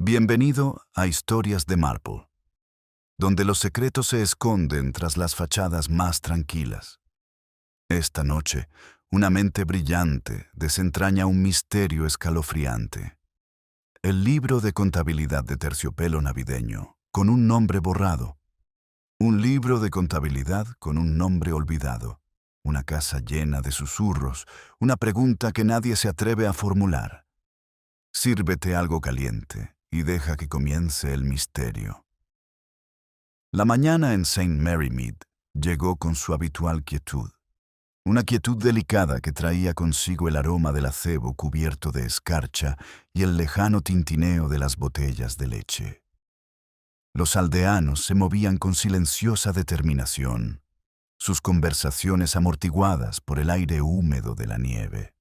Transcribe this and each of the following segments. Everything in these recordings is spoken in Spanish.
Bienvenido a Historias de Marple, donde los secretos se esconden tras las fachadas más tranquilas. Esta noche, una mente brillante desentraña un misterio escalofriante. El libro de contabilidad de terciopelo navideño, con un nombre borrado. Un libro de contabilidad con un nombre olvidado. Una casa llena de susurros, una pregunta que nadie se atreve a formular. Sírvete algo caliente y deja que comience el misterio. La mañana en St. Mary Mead llegó con su habitual quietud. Una quietud delicada que traía consigo el aroma del acebo cubierto de escarcha y el lejano tintineo de las botellas de leche. Los aldeanos se movían con silenciosa determinación, sus conversaciones amortiguadas por el aire húmedo de la nieve.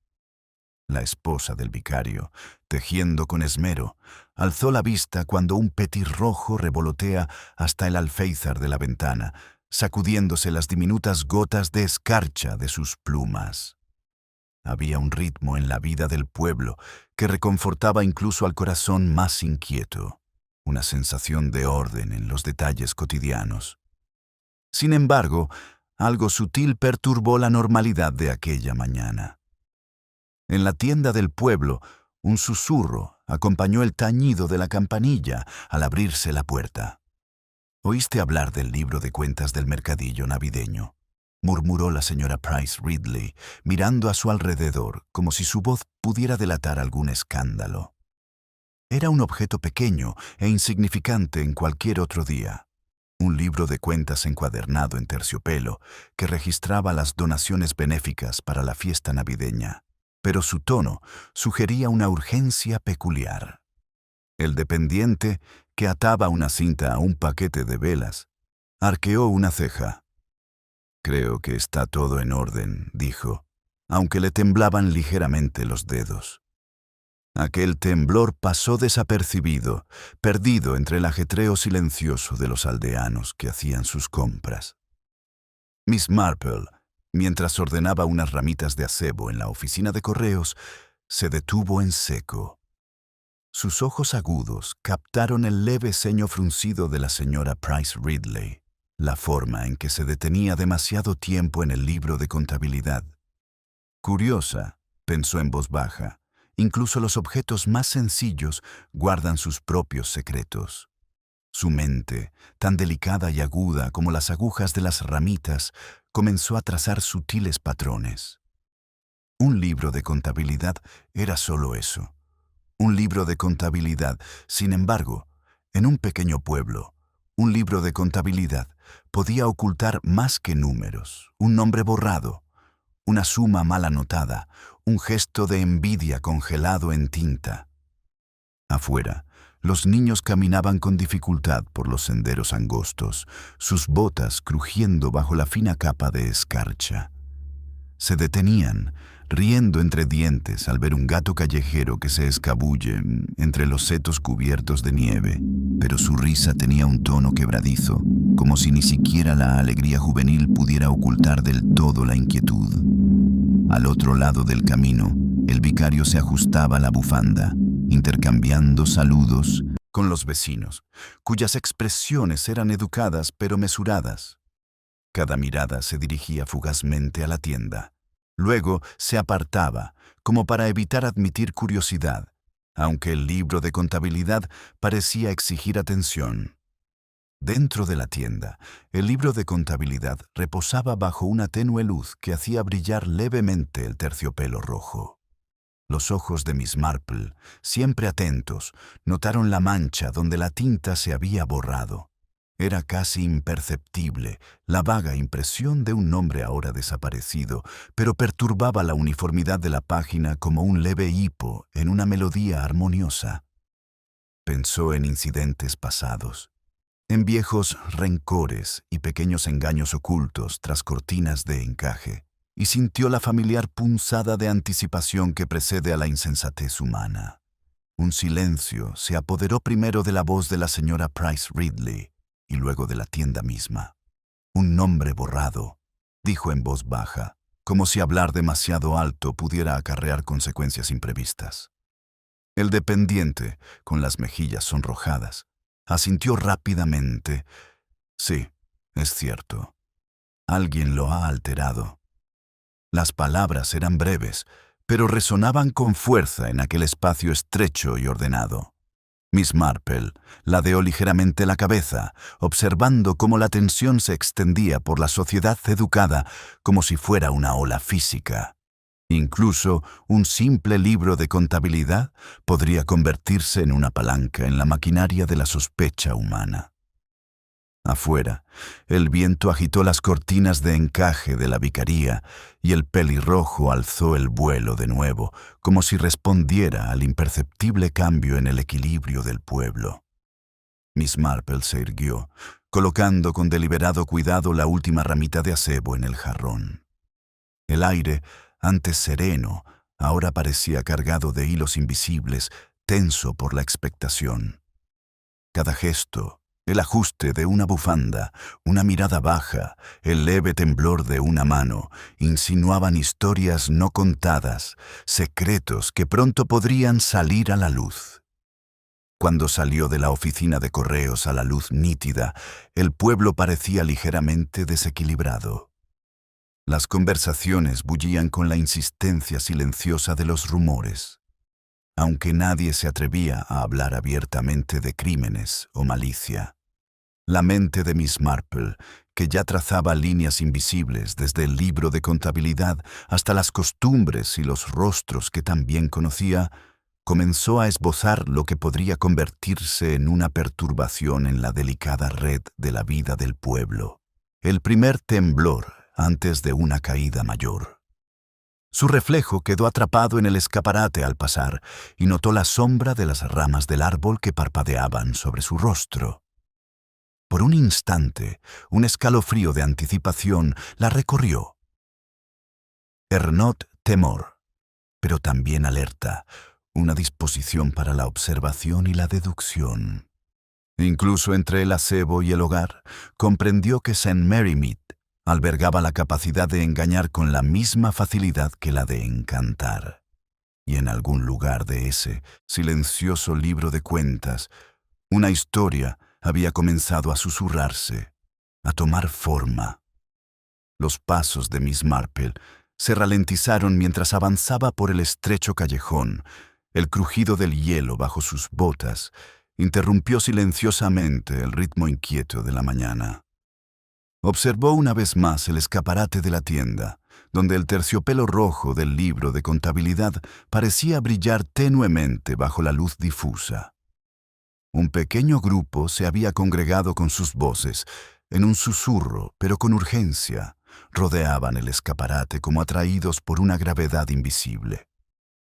La esposa del vicario, tejiendo con esmero, alzó la vista cuando un petirrojo revolotea hasta el alféizar de la ventana, sacudiéndose las diminutas gotas de escarcha de sus plumas. Había un ritmo en la vida del pueblo que reconfortaba incluso al corazón más inquieto, una sensación de orden en los detalles cotidianos. Sin embargo, algo sutil perturbó la normalidad de aquella mañana. En la tienda del pueblo, un susurro acompañó el tañido de la campanilla al abrirse la puerta. «¿Oíste hablar del libro de cuentas del mercadillo navideño?», murmuró la señora Price Ridley, mirando a su alrededor como si su voz pudiera delatar algún escándalo. Era un objeto pequeño e insignificante en cualquier otro día. Un libro de cuentas encuadernado en terciopelo que registraba las donaciones benéficas para la fiesta navideña, pero su tono sugería una urgencia peculiar. El dependiente, que ataba una cinta a un paquete de velas, arqueó una ceja. «Creo que está todo en orden», dijo, aunque le temblaban ligeramente los dedos. Aquel temblor pasó desapercibido, perdido entre el ajetreo silencioso de los aldeanos que hacían sus compras. Miss Marple, mientras ordenaba unas ramitas de acebo en la oficina de correos, se detuvo en seco. Sus ojos agudos captaron el leve ceño fruncido de la señora Price Ridley, la forma en que se detenía demasiado tiempo en el libro de contabilidad. Curiosa, pensó en voz baja, incluso los objetos más sencillos guardan sus propios secretos. Su mente, tan delicada y aguda como las agujas de las ramitas, comenzó a trazar sutiles patrones. Un libro de contabilidad era solo eso. Un libro de contabilidad, sin embargo, en un pequeño pueblo, un libro de contabilidad podía ocultar más que números, un nombre borrado, una suma mal anotada, un gesto de envidia congelado en tinta. Afuera, los niños caminaban con dificultad por los senderos angostos, sus botas crujiendo bajo la fina capa de escarcha. Se detenían, riendo entre dientes al ver un gato callejero que se escabulle entre los setos cubiertos de nieve, pero su risa tenía un tono quebradizo, como si ni siquiera la alegría juvenil pudiera ocultar del todo la inquietud. Al otro lado del camino, el vicario se ajustaba la bufanda, intercambiando saludos con los vecinos, cuyas expresiones eran educadas pero mesuradas. Cada mirada se dirigía fugazmente a la tienda. Luego se apartaba, como para evitar admitir curiosidad, aunque el libro de contabilidad parecía exigir atención. Dentro de la tienda, el libro de contabilidad reposaba bajo una tenue luz que hacía brillar levemente el terciopelo rojo. Los ojos de Miss Marple, siempre atentos, notaron la mancha donde la tinta se había borrado. Era casi imperceptible la vaga impresión de un nombre ahora desaparecido, pero perturbaba la uniformidad de la página como un leve hipo en una melodía armoniosa. Pensó en incidentes pasados, en viejos rencores y pequeños engaños ocultos tras cortinas de encaje, y sintió la familiar punzada de anticipación que precede a la insensatez humana. Un silencio se apoderó primero de la voz de la señora Price Ridley, y luego de la tienda misma. «Un nombre borrado», dijo en voz baja, como si hablar demasiado alto pudiera acarrear consecuencias imprevistas. El dependiente, con las mejillas sonrojadas, asintió rápidamente. Sí, es cierto. Alguien lo ha alterado. Las palabras eran breves, pero resonaban con fuerza en aquel espacio estrecho y ordenado. Miss Marple ladeó ligeramente la cabeza, observando cómo la tensión se extendía por la sociedad educada como si fuera una ola física. Incluso un simple libro de contabilidad podría convertirse en una palanca en la maquinaria de la sospecha humana. Afuera, el viento agitó las cortinas de encaje de la vicaría y el pelirrojo alzó el vuelo de nuevo, como si respondiera al imperceptible cambio en el equilibrio del pueblo. Miss Marple se irguió, colocando con deliberado cuidado la última ramita de acebo en el jarrón. El aire, antes sereno, ahora parecía cargado de hilos invisibles, tenso por la expectación. Cada gesto, el ajuste de una bufanda, una mirada baja, el leve temblor de una mano, insinuaban historias no contadas, secretos que pronto podrían salir a la luz. Cuando salió de la oficina de correos a la luz nítida, el pueblo parecía ligeramente desequilibrado. Las conversaciones bullían con la insistencia silenciosa de los rumores. Aunque nadie se atrevía a hablar abiertamente de crímenes o malicia. La mente de Miss Marple, que ya trazaba líneas invisibles desde el libro de contabilidad hasta las costumbres y los rostros que también conocía, comenzó a esbozar lo que podría convertirse en una perturbación en la delicada red de la vida del pueblo. El primer temblor antes de una caída mayor. Su reflejo quedó atrapado en el escaparate al pasar y notó la sombra de las ramas del árbol que parpadeaban sobre su rostro. Por un instante, un escalofrío de anticipación la recorrió. Ernot temor, pero también alerta, una disposición para la observación y la deducción. Incluso entre el acebo y el hogar, comprendió que St. Mary Mead albergaba la capacidad de engañar con la misma facilidad que la de encantar. Y en algún lugar de ese silencioso libro de cuentas, una historia había comenzado a susurrarse, a tomar forma. Los pasos de Miss Marple se ralentizaron mientras avanzaba por el estrecho callejón. El crujido del hielo bajo sus botas interrumpió silenciosamente el ritmo inquieto de la mañana. Observó una vez más el escaparate de la tienda, donde el terciopelo rojo del libro de contabilidad parecía brillar tenuemente bajo la luz difusa. Un pequeño grupo se había congregado con sus voces, en un susurro, pero con urgencia. Rodeaban el escaparate como atraídos por una gravedad invisible.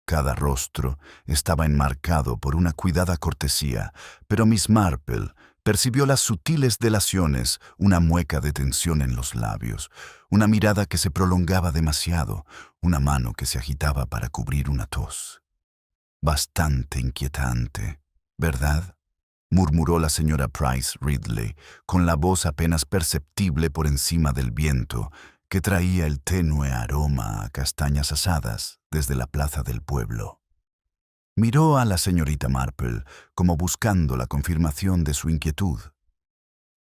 Cada rostro estaba enmarcado por una cuidada cortesía, pero Miss Marple percibió las sutiles delaciones, una mueca de tensión en los labios, una mirada que se prolongaba demasiado, una mano que se agitaba para cubrir una tos. Bastante inquietante, ¿verdad?, murmuró la señora Price Ridley, con la voz apenas perceptible por encima del viento, que traía el tenue aroma a castañas asadas desde la plaza del pueblo. Miró a la señorita Marple como buscando la confirmación de su inquietud.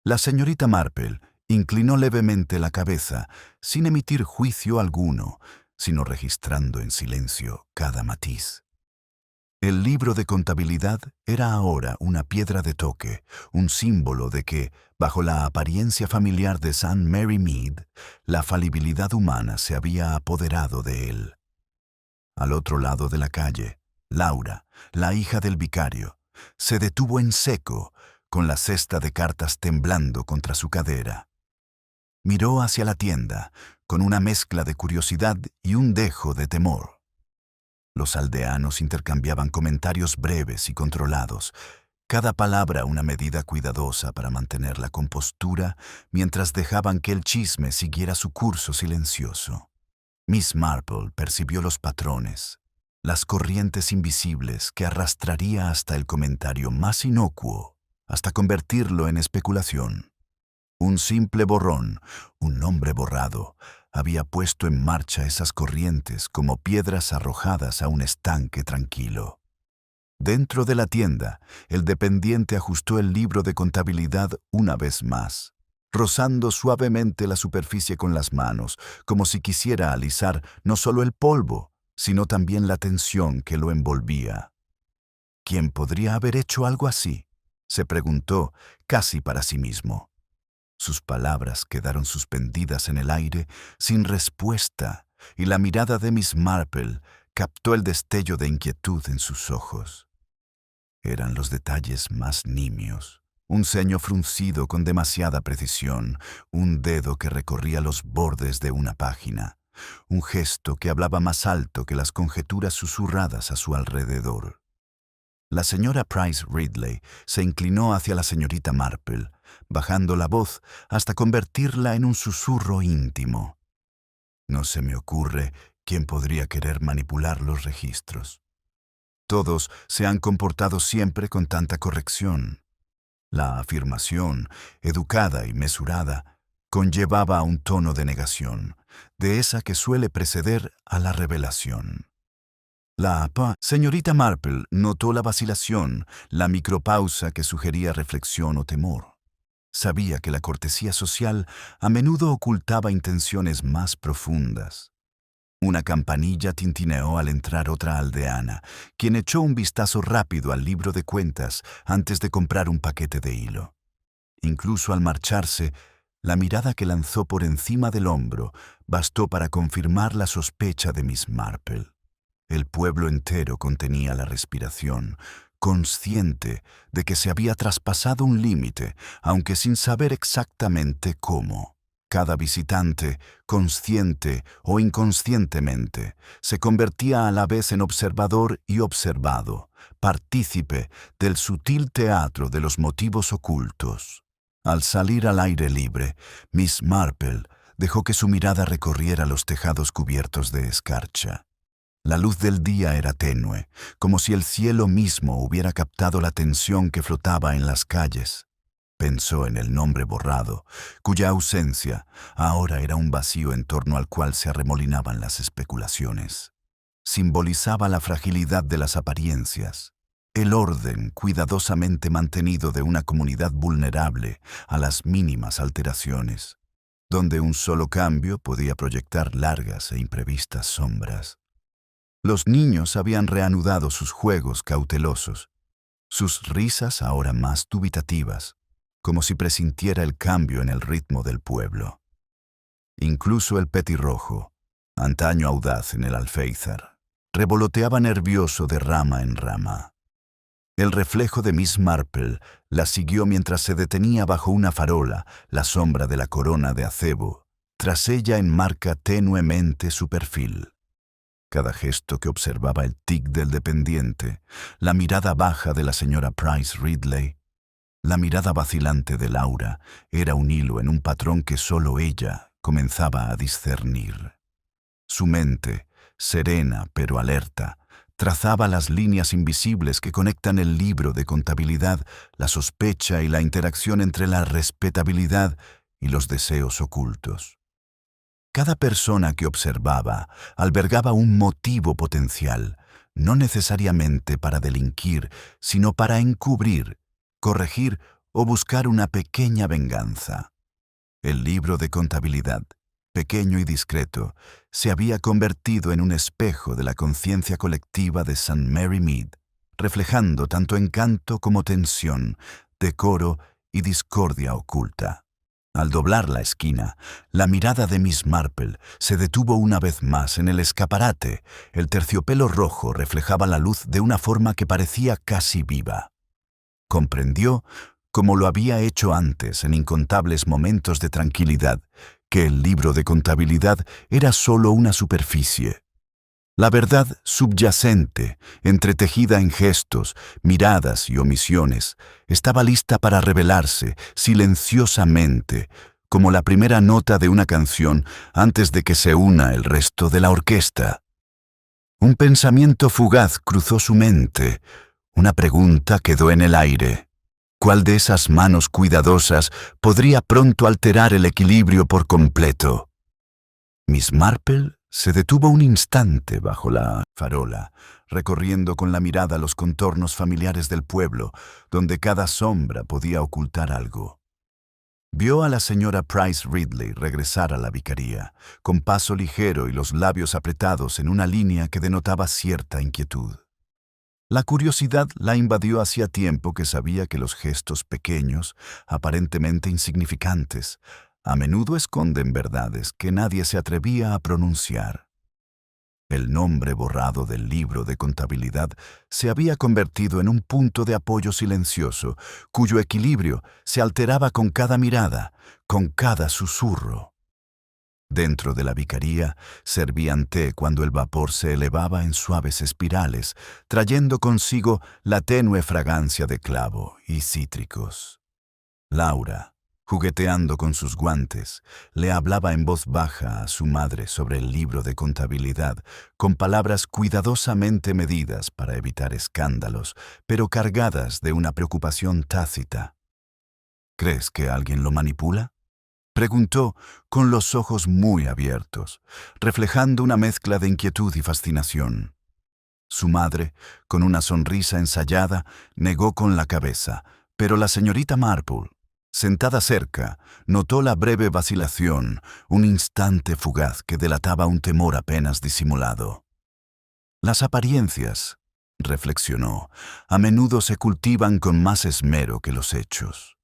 La señorita Marple inclinó levemente la cabeza, sin emitir juicio alguno, sino registrando en silencio cada matiz. El libro de contabilidad era ahora una piedra de toque, un símbolo de que, bajo la apariencia familiar de St. Mary Mead, la falibilidad humana se había apoderado de él. Al otro lado de la calle, Laura, la hija del vicario, se detuvo en seco, con la cesta de cartas temblando contra su cadera. Miró hacia la tienda, con una mezcla de curiosidad y un dejo de temor. Los aldeanos intercambiaban comentarios breves y controlados, cada palabra una medida cuidadosa para mantener la compostura mientras dejaban que el chisme siguiera su curso silencioso. Miss Marple percibió los patrones, las corrientes invisibles que arrastraría hasta el comentario más inocuo, hasta convertirlo en especulación. Un simple borrón, un nombre borrado, había puesto en marcha esas corrientes como piedras arrojadas a un estanque tranquilo. Dentro de la tienda, el dependiente ajustó el libro de contabilidad una vez más, rozando suavemente la superficie con las manos, como si quisiera alisar no solo el polvo, sino también la tensión que lo envolvía. ¿Quién podría haber hecho algo así?, se preguntó, casi para sí mismo. Sus palabras quedaron suspendidas en el aire, sin respuesta, y la mirada de Miss Marple captó el destello de inquietud en sus ojos. Eran los detalles más nimios. Un ceño fruncido con demasiada precisión, un dedo que recorría los bordes de una página, un gesto que hablaba más alto que las conjeturas susurradas a su alrededor. La señora Price Ridley se inclinó hacia la señorita Marple, bajando la voz hasta convertirla en un susurro íntimo. No se me ocurre quién podría querer manipular los registros. Todos se han comportado siempre con tanta corrección. La afirmación, educada y mesurada, conllevaba un tono de negación, de esa que suele preceder a la revelación. La señorita Marple notó la vacilación, la micropausa que sugería reflexión o temor. Sabía que la cortesía social a menudo ocultaba intenciones más profundas. Una campanilla tintineó al entrar otra aldeana, quien echó un vistazo rápido al libro de cuentas antes de comprar un paquete de hilo. Incluso al marcharse, la mirada que lanzó por encima del hombro bastó para confirmar la sospecha de Miss Marple. El pueblo entero contenía la respiración, consciente de que se había traspasado un límite, aunque sin saber exactamente cómo. Cada visitante, consciente o inconscientemente, se convertía a la vez en observador y observado, partícipe del sutil teatro de los motivos ocultos. Al salir al aire libre, Miss Marple dejó que su mirada recorriera los tejados cubiertos de escarcha. La luz del día era tenue, como si el cielo mismo hubiera captado la tensión que flotaba en las calles. Pensó en el nombre borrado, cuya ausencia ahora era un vacío en torno al cual se arremolinaban las especulaciones. Simbolizaba la fragilidad de las apariencias, el orden cuidadosamente mantenido de una comunidad vulnerable a las mínimas alteraciones, donde un solo cambio podía proyectar largas e imprevistas sombras. Los niños habían reanudado sus juegos cautelosos, sus risas ahora más dubitativas, como si presintiera el cambio en el ritmo del pueblo. Incluso el petirrojo, antaño audaz en el alféizar, revoloteaba nervioso de rama en rama. El reflejo de Miss Marple la siguió mientras se detenía bajo una farola, la sombra de la corona de acebo. Tras ella enmarca tenuemente su perfil. Cada gesto que observaba el tic del dependiente, la mirada baja de la señora Price Ridley, la mirada vacilante de Laura, era un hilo en un patrón que solo ella comenzaba a discernir. Su mente, serena pero alerta, trazaba las líneas invisibles que conectan el libro de contabilidad, la sospecha y la interacción entre la respetabilidad y los deseos ocultos. Cada persona que observaba albergaba un motivo potencial, no necesariamente para delinquir, sino para encubrir, corregir o buscar una pequeña venganza. El libro de contabilidad, pequeño y discreto, se había convertido en un espejo de la conciencia colectiva de St. Mary Mead, reflejando tanto encanto como tensión, decoro y discordia oculta. Al doblar la esquina, la mirada de Miss Marple se detuvo una vez más en el escaparate. El terciopelo rojo reflejaba la luz de una forma que parecía casi viva. Comprendió, como lo había hecho antes en incontables momentos de tranquilidad, que el libro de contabilidad era solo una superficie. La verdad subyacente, entretejida en gestos, miradas y omisiones, estaba lista para revelarse silenciosamente, como la primera nota de una canción antes de que se una el resto de la orquesta. Un pensamiento fugaz cruzó su mente, una pregunta quedó en el aire. ¿Cuál de esas manos cuidadosas podría pronto alterar el equilibrio por completo? Miss Marple se detuvo un instante bajo la farola, recorriendo con la mirada los contornos familiares del pueblo, donde cada sombra podía ocultar algo. Vio a la señora Price Ridley regresar a la vicaría, con paso ligero y los labios apretados en una línea que denotaba cierta inquietud. La curiosidad la invadió hacía tiempo que sabía que los gestos pequeños, aparentemente insignificantes, a menudo esconden verdades que nadie se atrevía a pronunciar. El nombre borrado del libro de contabilidad se había convertido en un punto de apoyo silencioso, cuyo equilibrio se alteraba con cada mirada, con cada susurro. Dentro de la vicaría servían té cuando el vapor se elevaba en suaves espirales, trayendo consigo la tenue fragancia de clavo y cítricos. Laura, jugueteando con sus guantes, le hablaba en voz baja a su madre sobre el libro de contabilidad, con palabras cuidadosamente medidas para evitar escándalos, pero cargadas de una preocupación tácita. ¿Crees que alguien lo manipula?, preguntó con los ojos muy abiertos, reflejando una mezcla de inquietud y fascinación. Su madre, con una sonrisa ensayada, negó con la cabeza, pero la señorita Marple, sentada cerca, notó la breve vacilación, un instante fugaz que delataba un temor apenas disimulado. Las apariencias, reflexionó, a menudo se cultivan con más esmero que los hechos.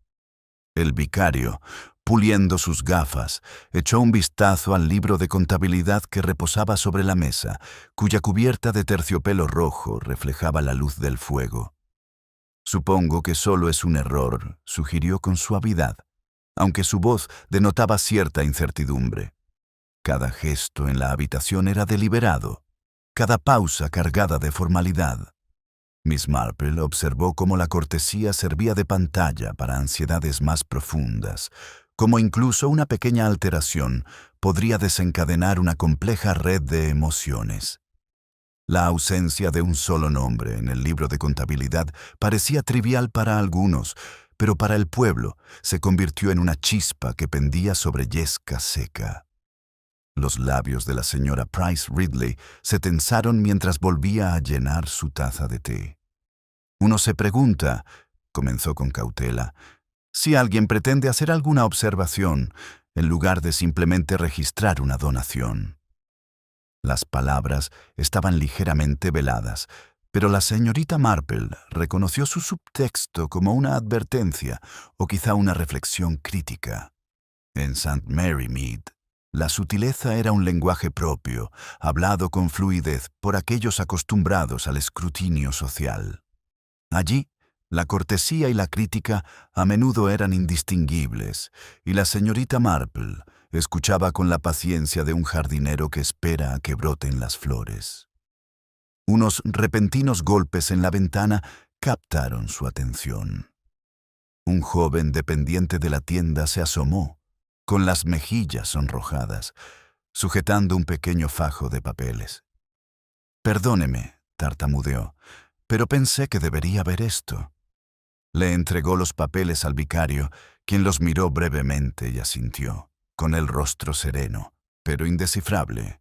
El vicario, puliendo sus gafas, echó un vistazo al libro de contabilidad que reposaba sobre la mesa, cuya cubierta de terciopelo rojo reflejaba la luz del fuego. Supongo que solo es un error, sugirió con suavidad, aunque su voz denotaba cierta incertidumbre. Cada gesto en la habitación era deliberado, cada pausa cargada de formalidad. Miss Marple observó cómo la cortesía servía de pantalla para ansiedades más profundas, cómo incluso una pequeña alteración podría desencadenar una compleja red de emociones. La ausencia de un solo nombre en el libro de contabilidad parecía trivial para algunos, pero para el pueblo se convirtió en una chispa que pendía sobre yesca seca. Los labios de la señora Price Ridley se tensaron mientras volvía a llenar su taza de té. Uno se pregunta, comenzó con cautela, si alguien pretende hacer alguna observación en lugar de simplemente registrar una donación. Las palabras estaban ligeramente veladas, pero la señorita Marple reconoció su subtexto como una advertencia o quizá una reflexión crítica. En St. Mary Mead, la sutileza era un lenguaje propio, hablado con fluidez por aquellos acostumbrados al escrutinio social. Allí, la cortesía y la crítica a menudo eran indistinguibles, y la señorita Marple escuchaba con la paciencia de un jardinero que espera a que broten las flores. Unos repentinos golpes en la ventana captaron su atención. Un joven dependiente de la tienda se asomó, con las mejillas sonrojadas, sujetando un pequeño fajo de papeles. «Perdóneme», tartamudeó, «pero pensé que debería ver esto». Le entregó los papeles al vicario, quien los miró brevemente y asintió, con el rostro sereno, pero indescifrable.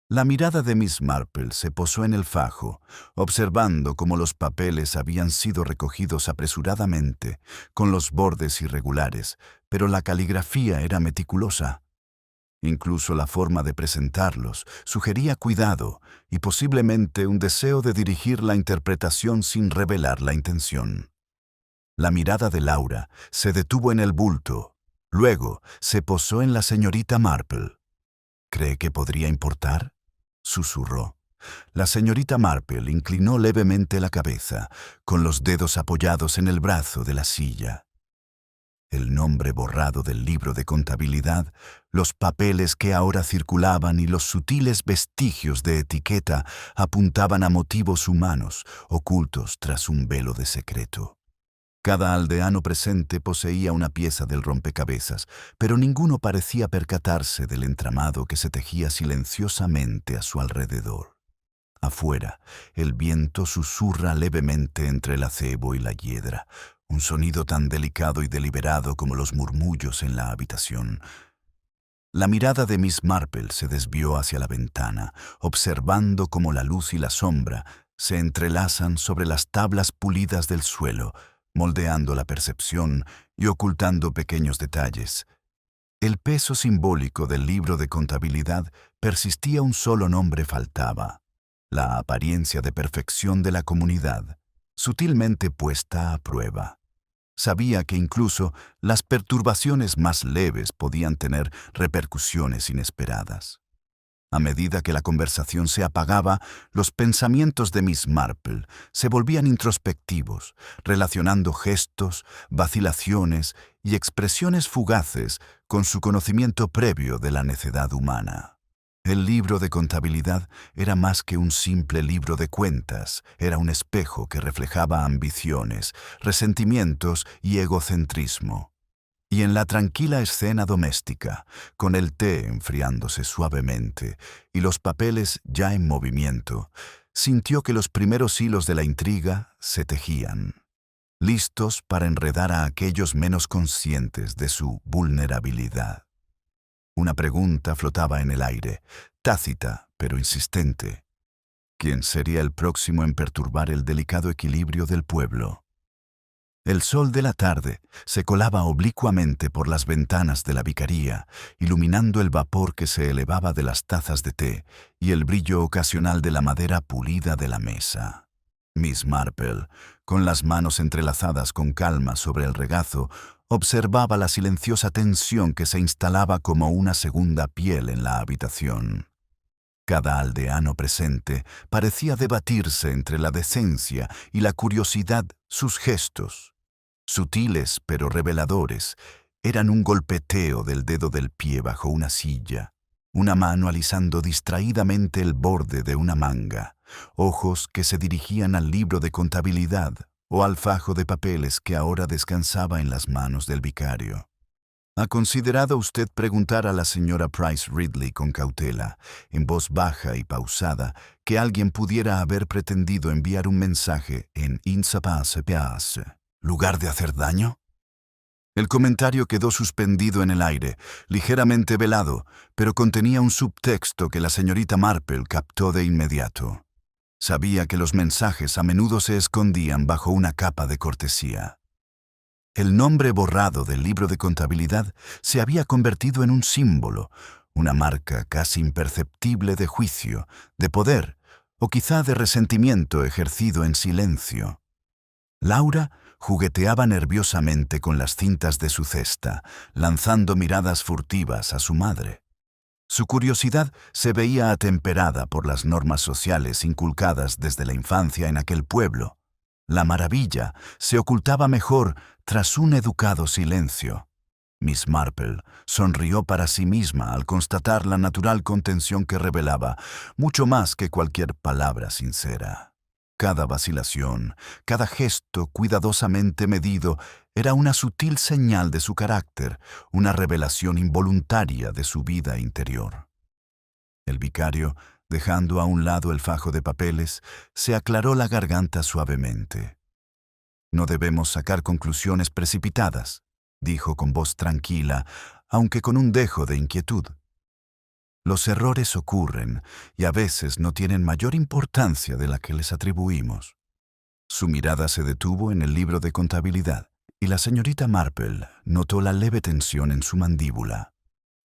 La mirada de Miss Marple se posó en el fajo, observando cómo los papeles habían sido recogidos apresuradamente, con los bordes irregulares, pero la caligrafía era meticulosa. Incluso la forma de presentarlos sugería cuidado y posiblemente un deseo de dirigir la interpretación sin revelar la intención. La mirada de Laura se detuvo en el bulto, luego se posó en la señorita Marple. «¿Cree que podría importar?», susurró. La señorita Marple inclinó levemente la cabeza, con los dedos apoyados en el brazo de la silla. El nombre borrado del libro de contabilidad, los papeles que ahora circulaban y los sutiles vestigios de etiqueta apuntaban a motivos humanos ocultos tras un velo de secreto. Cada aldeano presente poseía una pieza del rompecabezas, pero ninguno parecía percatarse del entramado que se tejía silenciosamente a su alrededor. Afuera, el viento susurra levemente entre el acebo y la hiedra, un sonido tan delicado y deliberado como los murmullos en la habitación. La mirada de Miss Marple se desvió hacia la ventana, observando cómo la luz y la sombra se entrelazan sobre las tablas pulidas del suelo, moldeando la percepción y ocultando pequeños detalles. El peso simbólico del libro de contabilidad persistía, un solo nombre faltaba: la apariencia de perfección de la comunidad, sutilmente puesta a prueba. Sabía que incluso las perturbaciones más leves podían tener repercusiones inesperadas. A medida que la conversación se apagaba, los pensamientos de Miss Marple se volvían introspectivos, relacionando gestos, vacilaciones y expresiones fugaces con su conocimiento previo de la necedad humana. El libro de contabilidad era más que un simple libro de cuentas, era un espejo que reflejaba ambiciones, resentimientos y egocentrismo. Y en la tranquila escena doméstica, con el té enfriándose suavemente y los papeles ya en movimiento, sintió que los primeros hilos de la intriga se tejían, listos para enredar a aquellos menos conscientes de su vulnerabilidad. Una pregunta flotaba en el aire, tácita pero insistente. ¿Quién sería el próximo en perturbar el delicado equilibrio del pueblo? El sol de la tarde se colaba oblicuamente por las ventanas de la vicaría, iluminando el vapor que se elevaba de las tazas de té y el brillo ocasional de la madera pulida de la mesa. Miss Marple, con las manos entrelazadas con calma sobre el regazo, observaba la silenciosa tensión que se instalaba como una segunda piel en la habitación. Cada aldeano presente parecía debatirse entre la decencia y la curiosidad. Sus gestos, sutiles pero reveladores, eran un golpeteo del dedo del pie bajo una silla, una mano alisando distraídamente el borde de una manga, ojos que se dirigían al libro de contabilidad o al fajo de papeles que ahora descansaba en las manos del vicario. ¿Ha considerado usted preguntar a la señora Price Ridley con cautela, en voz baja y pausada, que alguien pudiera haber pretendido enviar un mensaje en Insapace, lugar de hacer daño? El comentario quedó suspendido en el aire, ligeramente velado, pero contenía un subtexto que la señorita Marple captó de inmediato. Sabía que los mensajes a menudo se escondían bajo una capa de cortesía. El nombre borrado del libro de contabilidad se había convertido en un símbolo, una marca casi imperceptible de juicio, de poder, o quizá de resentimiento ejercido en silencio. Laura jugueteaba nerviosamente con las cintas de su cesta, lanzando miradas furtivas a su madre. Su curiosidad se veía atemperada por las normas sociales inculcadas desde la infancia en aquel pueblo. La maravilla se ocultaba mejor tras un educado silencio. Miss Marple sonrió para sí misma al constatar la natural contención que revelaba, mucho más que cualquier palabra sincera. Cada vacilación, cada gesto cuidadosamente medido era una sutil señal de su carácter, una revelación involuntaria de su vida interior. El vicario, dejando a un lado el fajo de papeles, se aclaró la garganta suavemente. «No debemos sacar conclusiones precipitadas», dijo con voz tranquila, aunque con un dejo de inquietud. «Los errores ocurren y a veces no tienen mayor importancia de la que les atribuimos». Su mirada se detuvo en el libro de contabilidad y la señorita Marple notó la leve tensión en su mandíbula.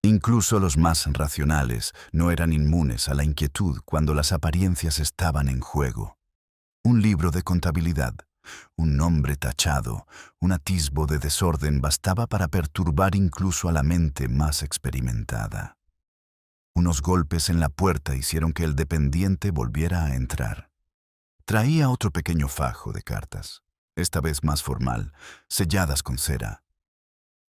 Incluso los más racionales no eran inmunes a la inquietud cuando las apariencias estaban en juego. Un libro de contabilidad, un nombre tachado, un atisbo de desorden bastaba para perturbar incluso a la mente más experimentada. Unos golpes en la puerta hicieron que el dependiente volviera a entrar. Traía otro pequeño fajo de cartas, esta vez más formal, selladas con cera.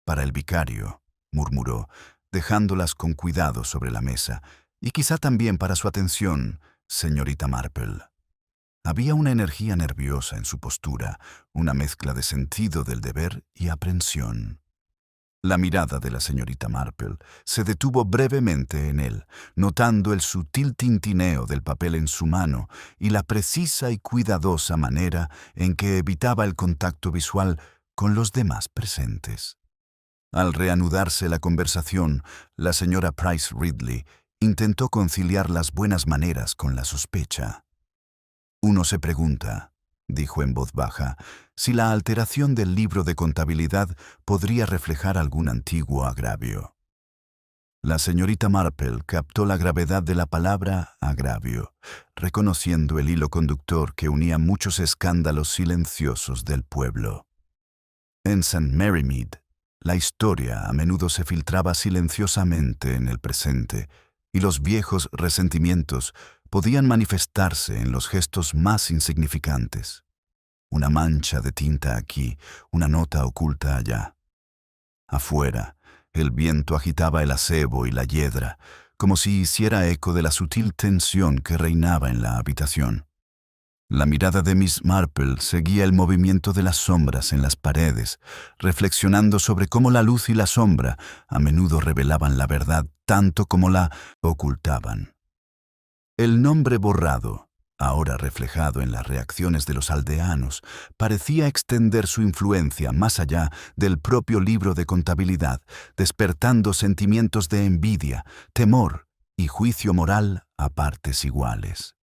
«Para el vicario», murmuró, dejándolas con cuidado sobre la mesa, «y quizá también para su atención, señorita Marple». Había una energía nerviosa en su postura, una mezcla de sentido del deber y aprensión. La mirada de la señorita Marple se detuvo brevemente en él, notando el sutil tintineo del papel en su mano y la precisa y cuidadosa manera en que evitaba el contacto visual con los demás presentes. Al reanudarse la conversación, la señora Price Ridley intentó conciliar las buenas maneras con la sospecha. Uno se pregunta, dijo en voz baja, si la alteración del libro de contabilidad podría reflejar algún antiguo agravio. La señorita Marple captó la gravedad de la palabra agravio, reconociendo el hilo conductor que unía muchos escándalos silenciosos del pueblo. En St. Mary Mead, la historia a menudo se filtraba silenciosamente en el presente, y los viejos resentimientos podían manifestarse en los gestos más insignificantes. Una mancha de tinta aquí, una nota oculta allá. Afuera, el viento agitaba el acebo y la hiedra, como si hiciera eco de la sutil tensión que reinaba en la habitación. La mirada de Miss Marple seguía el movimiento de las sombras en las paredes, reflexionando sobre cómo la luz y la sombra a menudo revelaban la verdad tanto como la ocultaban. El nombre borrado, ahora reflejado en las reacciones de los aldeanos, parecía extender su influencia más allá del propio libro de contabilidad, despertando sentimientos de envidia, temor y juicio moral a partes iguales.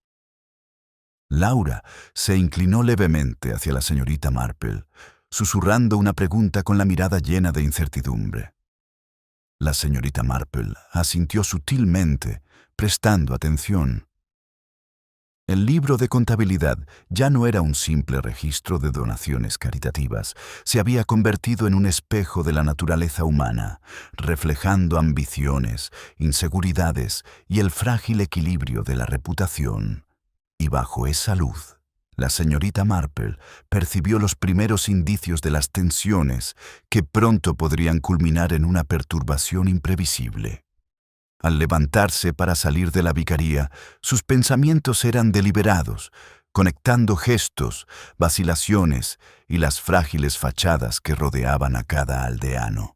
Laura se inclinó levemente hacia la señorita Marple, susurrando una pregunta con la mirada llena de incertidumbre. La señorita Marple asintió sutilmente, prestando atención. El libro de contabilidad ya no era un simple registro de donaciones caritativas, se había convertido en un espejo de la naturaleza humana, reflejando ambiciones, inseguridades y el frágil equilibrio de la reputación. Y bajo esa luz, la señorita Marple percibió los primeros indicios de las tensiones que pronto podrían culminar en una perturbación imprevisible. Al levantarse para salir de la vicaría, sus pensamientos eran deliberados, conectando gestos, vacilaciones y las frágiles fachadas que rodeaban a cada aldeano.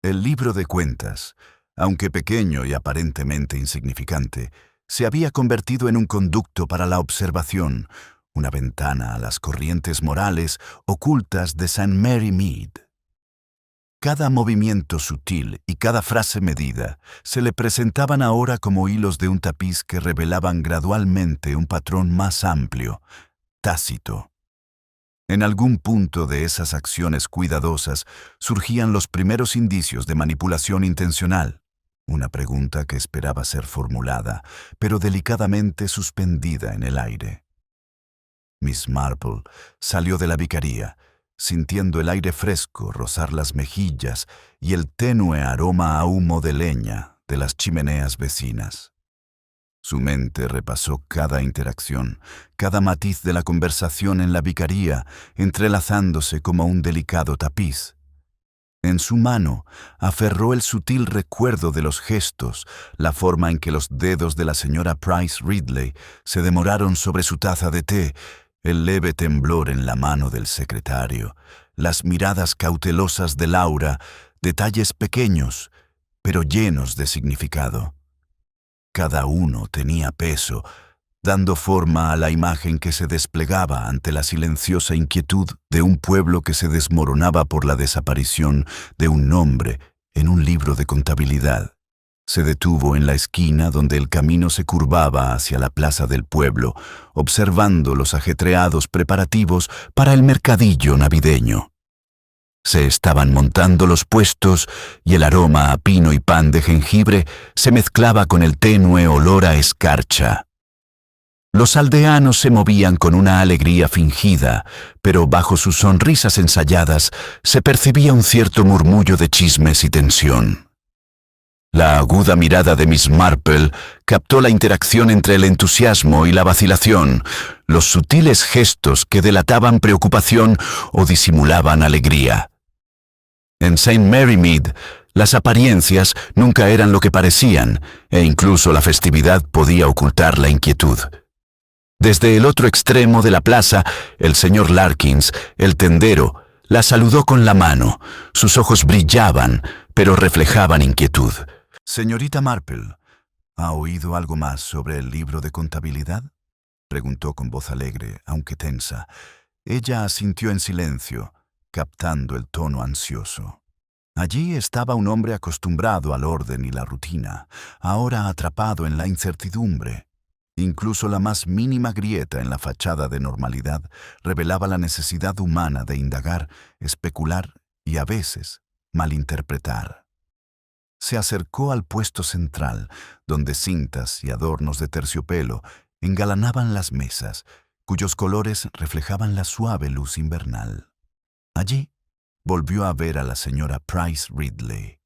El libro de cuentas, aunque pequeño y aparentemente insignificante, se había convertido en un conducto para la observación, una ventana a las corrientes morales ocultas de St. Mary Mead. Cada movimiento sutil y cada frase medida se le presentaban ahora como hilos de un tapiz que revelaban gradualmente un patrón más amplio, tácito. En algún punto de esas acciones cuidadosas surgían los primeros indicios de manipulación intencional, una pregunta que esperaba ser formulada, pero delicadamente suspendida en el aire. Miss Marple salió de la vicaría, sintiendo el aire fresco rozar las mejillas y el tenue aroma a humo de leña de las chimeneas vecinas. Su mente repasó cada interacción, cada matiz de la conversación en la vicaría, entrelazándose como un delicado tapiz. En su mano aferró el sutil recuerdo de los gestos, la forma en que los dedos de la señora Price Ridley se demoraron sobre su taza de té, el leve temblor en la mano del secretario, las miradas cautelosas de Laura, detalles pequeños, pero llenos de significado. Cada uno tenía peso, dando forma a la imagen que se desplegaba ante la silenciosa inquietud de un pueblo que se desmoronaba por la desaparición de un nombre en un libro de contabilidad. Se detuvo en la esquina donde el camino se curvaba hacia la plaza del pueblo, observando los ajetreados preparativos para el mercadillo navideño. Se estaban montando los puestos y el aroma a pino y pan de jengibre se mezclaba con el tenue olor a escarcha. Los aldeanos se movían con una alegría fingida, pero bajo sus sonrisas ensayadas se percibía un cierto murmullo de chismes y tensión. La aguda mirada de Miss Marple captó la interacción entre el entusiasmo y la vacilación, los sutiles gestos que delataban preocupación o disimulaban alegría. En St. Mary Mead, las apariencias nunca eran lo que parecían, e incluso la festividad podía ocultar la inquietud. Desde el otro extremo de la plaza, el señor Larkins, el tendero, la saludó con la mano. Sus ojos brillaban, pero reflejaban inquietud. «Señorita Marple, ¿ha oído algo más sobre el libro de contabilidad?», preguntó con voz alegre, aunque tensa. Ella asintió en silencio, captando el tono ansioso. Allí estaba un hombre acostumbrado al orden y la rutina, ahora atrapado en la incertidumbre. Incluso la más mínima grieta en la fachada de normalidad revelaba la necesidad humana de indagar, especular y, a veces, malinterpretar. Se acercó al puesto central, donde cintas y adornos de terciopelo engalanaban las mesas, cuyos colores reflejaban la suave luz invernal. Allí volvió a ver a la señora Price Ridley,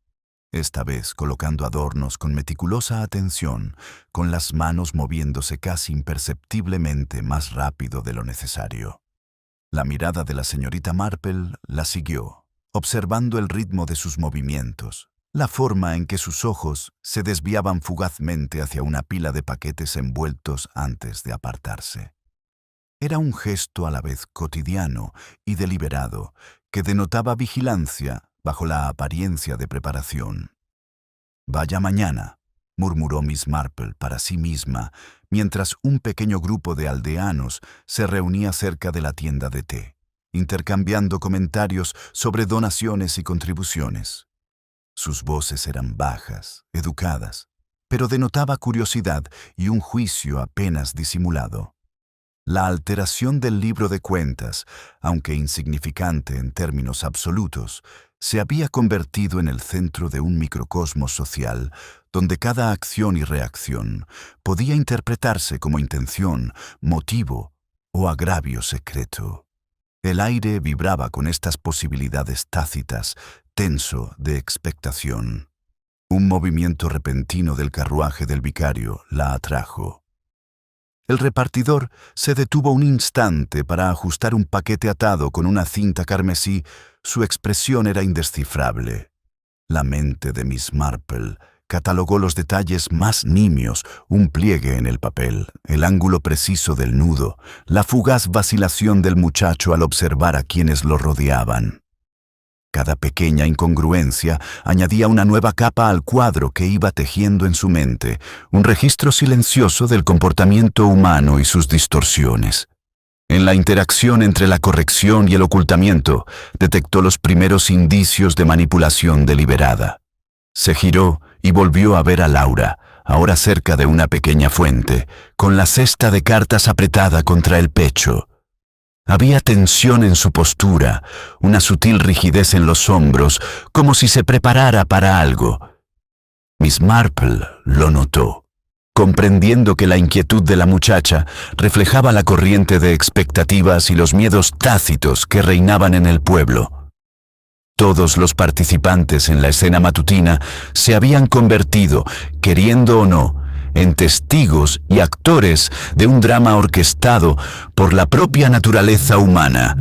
esta vez colocando adornos con meticulosa atención, con las manos moviéndose casi imperceptiblemente más rápido de lo necesario. La mirada de la señorita Marple la siguió, observando el ritmo de sus movimientos, la forma en que sus ojos se desviaban fugazmente hacia una pila de paquetes envueltos antes de apartarse. Era un gesto a la vez cotidiano y deliberado, que denotaba vigilancia bajo la apariencia de preparación. «Vaya mañana», murmuró Miss Marple para sí misma, mientras un pequeño grupo de aldeanos se reunía cerca de la tienda de té, intercambiando comentarios sobre donaciones y contribuciones. Sus voces eran bajas, educadas, pero denotaba curiosidad y un juicio apenas disimulado. La alteración del libro de cuentas, aunque insignificante en términos absolutos, se había convertido en el centro de un microcosmos social donde cada acción y reacción podía interpretarse como intención, motivo o agravio secreto. El aire vibraba con estas posibilidades tácitas, tenso de expectación. Un movimiento repentino del carruaje del vicario la atrajo. El repartidor se detuvo un instante para ajustar un paquete atado con una cinta carmesí. Su expresión era indescifrable. La mente de Miss Marple catalogó los detalles más nimios, un pliegue en el papel, el ángulo preciso del nudo, la fugaz vacilación del muchacho al observar a quienes lo rodeaban. Cada pequeña incongruencia añadía una nueva capa al cuadro que iba tejiendo en su mente, un registro silencioso del comportamiento humano y sus distorsiones. En la interacción entre la corrección y el ocultamiento, detectó los primeros indicios de manipulación deliberada. Se giró y volvió a ver a Laura, ahora cerca de una pequeña fuente, con la cesta de cartas apretada contra el pecho. Había tensión en su postura, una sutil rigidez en los hombros, como si se preparara para algo. Miss Marple lo notó, comprendiendo que la inquietud de la muchacha reflejaba la corriente de expectativas y los miedos tácitos que reinaban en el pueblo. Todos los participantes en la escena matutina se habían convertido, queriendo o no, en testigos y actores de un drama orquestado por la propia naturaleza humana.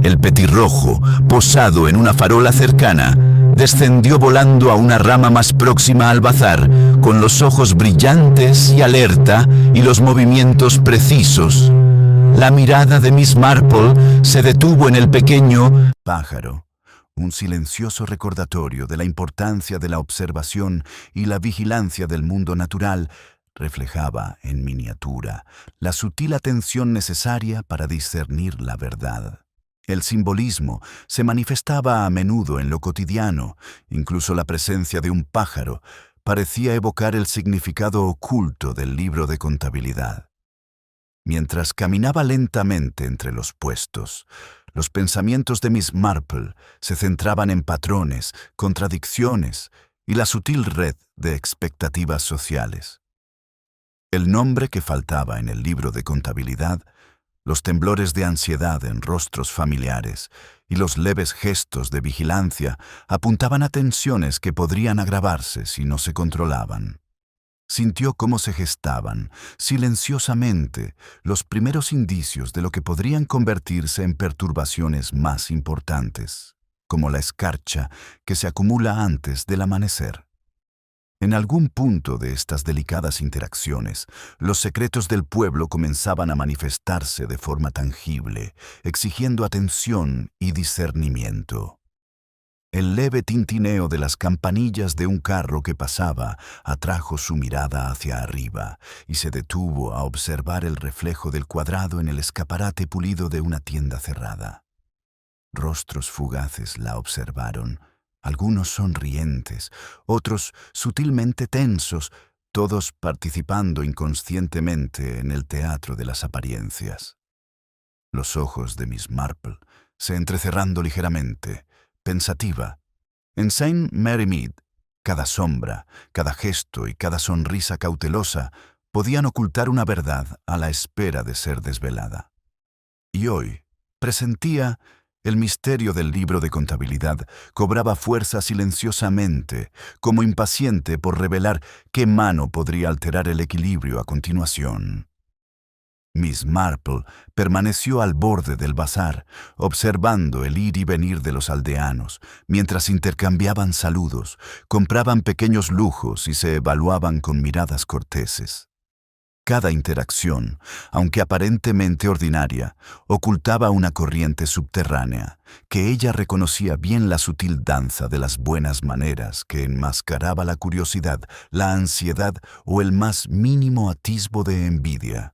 El petirrojo, posado en una farola cercana, descendió volando a una rama más próxima al bazar, con los ojos brillantes y alerta y los movimientos precisos. La mirada de Miss Marple se detuvo en el pequeño pájaro, un silencioso recordatorio de la importancia de la observación y la vigilancia del mundo natural. Reflejaba, en miniatura, la sutil atención necesaria para discernir la verdad. El simbolismo se manifestaba a menudo en lo cotidiano, incluso la presencia de un pájaro parecía evocar el significado oculto del libro de contabilidad. Mientras caminaba lentamente entre los puestos, los pensamientos de Miss Marple se centraban en patrones, contradicciones y la sutil red de expectativas sociales. El nombre que faltaba en el libro de contabilidad, los temblores de ansiedad en rostros familiares y los leves gestos de vigilancia apuntaban a tensiones que podrían agravarse si no se controlaban. Sintió cómo se gestaban, silenciosamente, los primeros indicios de lo que podrían convertirse en perturbaciones más importantes, como la escarcha que se acumula antes del amanecer. En algún punto de estas delicadas interacciones, los secretos del pueblo comenzaban a manifestarse de forma tangible, exigiendo atención y discernimiento. El leve tintineo de las campanillas de un carro que pasaba atrajo su mirada hacia arriba y se detuvo a observar el reflejo del cuadrado en el escaparate pulido de una tienda cerrada. Rostros fugaces la observaron, algunos sonrientes, otros sutilmente tensos, todos participando inconscientemente en el teatro de las apariencias. Los ojos de Miss Marple se entrecerrando ligeramente, pensativa. En Saint Mary Mead, cada sombra, cada gesto y cada sonrisa cautelosa podían ocultar una verdad a la espera de ser desvelada. Y hoy, presentía, el misterio del libro de contabilidad cobraba fuerza silenciosamente, como impaciente por revelar qué mano podría alterar el equilibrio a continuación. Miss Marple permaneció al borde del bazar, observando el ir y venir de los aldeanos, mientras intercambiaban saludos, compraban pequeños lujos y se evaluaban con miradas corteses. Cada interacción, aunque aparentemente ordinaria, ocultaba una corriente subterránea, que ella reconocía bien la sutil danza de las buenas maneras que enmascaraba la curiosidad, la ansiedad o el más mínimo atisbo de envidia.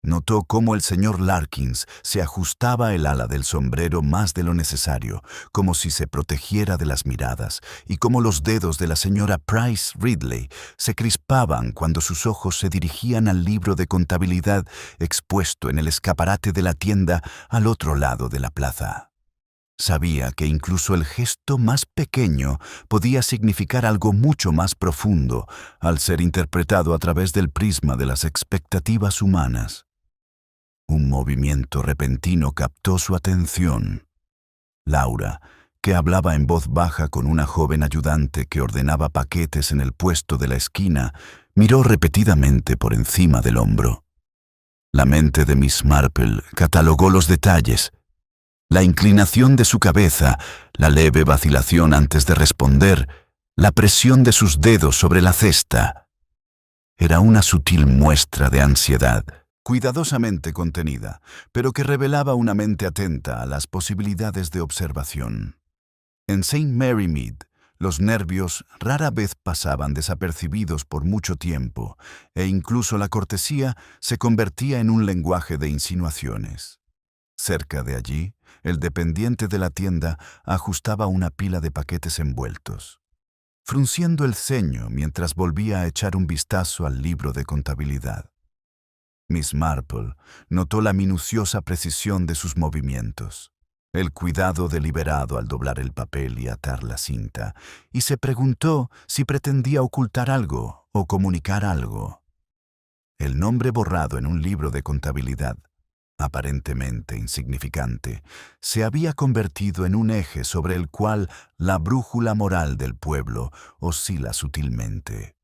Notó cómo el señor Larkins se ajustaba el ala del sombrero más de lo necesario, como si se protegiera de las miradas, y cómo los dedos de la señora Price Ridley se crispaban cuando sus ojos se dirigían al libro de contabilidad expuesto en el escaparate de la tienda al otro lado de la plaza. Sabía que incluso el gesto más pequeño podía significar algo mucho más profundo al ser interpretado a través del prisma de las expectativas humanas. Un movimiento repentino captó su atención. Laura, que hablaba en voz baja con una joven ayudante que ordenaba paquetes en el puesto de la esquina, miró repetidamente por encima del hombro. La mente de Miss Marple catalogó los detalles. La inclinación de su cabeza, la leve vacilación antes de responder, la presión de sus dedos sobre la cesta. Era una sutil muestra de ansiedad, cuidadosamente contenida, pero que revelaba una mente atenta a las posibilidades de observación. En Saint Mary Mead, los nervios rara vez pasaban desapercibidos por mucho tiempo, e incluso la cortesía se convertía en un lenguaje de insinuaciones. Cerca de allí, el dependiente de la tienda ajustaba una pila de paquetes envueltos, frunciendo el ceño mientras volvía a echar un vistazo al libro de contabilidad. Miss Marple notó la minuciosa precisión de sus movimientos, el cuidado deliberado al doblar el papel y atar la cinta, y se preguntó si pretendía ocultar algo o comunicar algo. El nombre borrado en un libro de contabilidad, aparentemente insignificante, se había convertido en un eje sobre el cual la brújula moral del pueblo oscila sutilmente.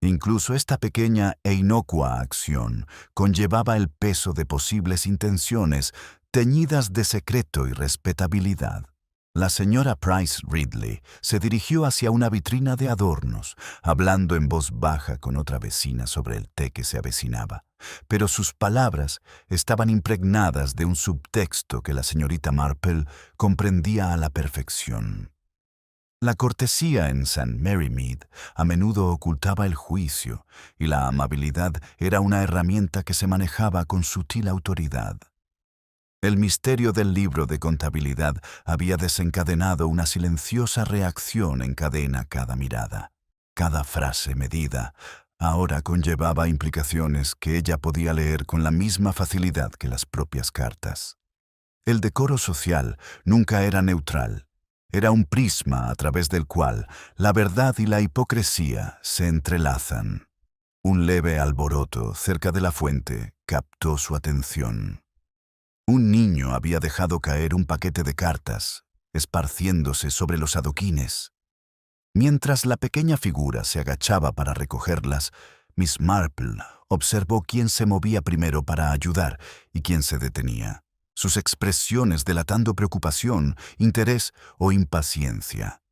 Incluso esta pequeña e inocua acción conllevaba el peso de posibles intenciones teñidas de secreto y respetabilidad. La señora Price Ridley se dirigió hacia una vitrina de adornos, hablando en voz baja con otra vecina sobre el té que se avecinaba, pero sus palabras estaban impregnadas de un subtexto que la señorita Marple comprendía a la perfección. La cortesía en St. Mary Mead a menudo ocultaba el juicio, y la amabilidad era una herramienta que se manejaba con sutil autoridad. El misterio del libro de contabilidad había desencadenado una silenciosa reacción en cadena cada mirada. Cada frase medida ahora conllevaba implicaciones que ella podía leer con la misma facilidad que las propias cartas. El decoro social nunca era neutral. Era un prisma a través del cual la verdad y la hipocresía se entrelazan. Un leve alboroto cerca de la fuente captó su atención. Un niño había dejado caer un paquete de cartas, esparciéndose sobre los adoquines. Mientras la pequeña figura se agachaba para recogerlas, Miss Marple observó quién se movía primero para ayudar y quién se detenía, sus expresiones delatando preocupación, interés o impaciencia.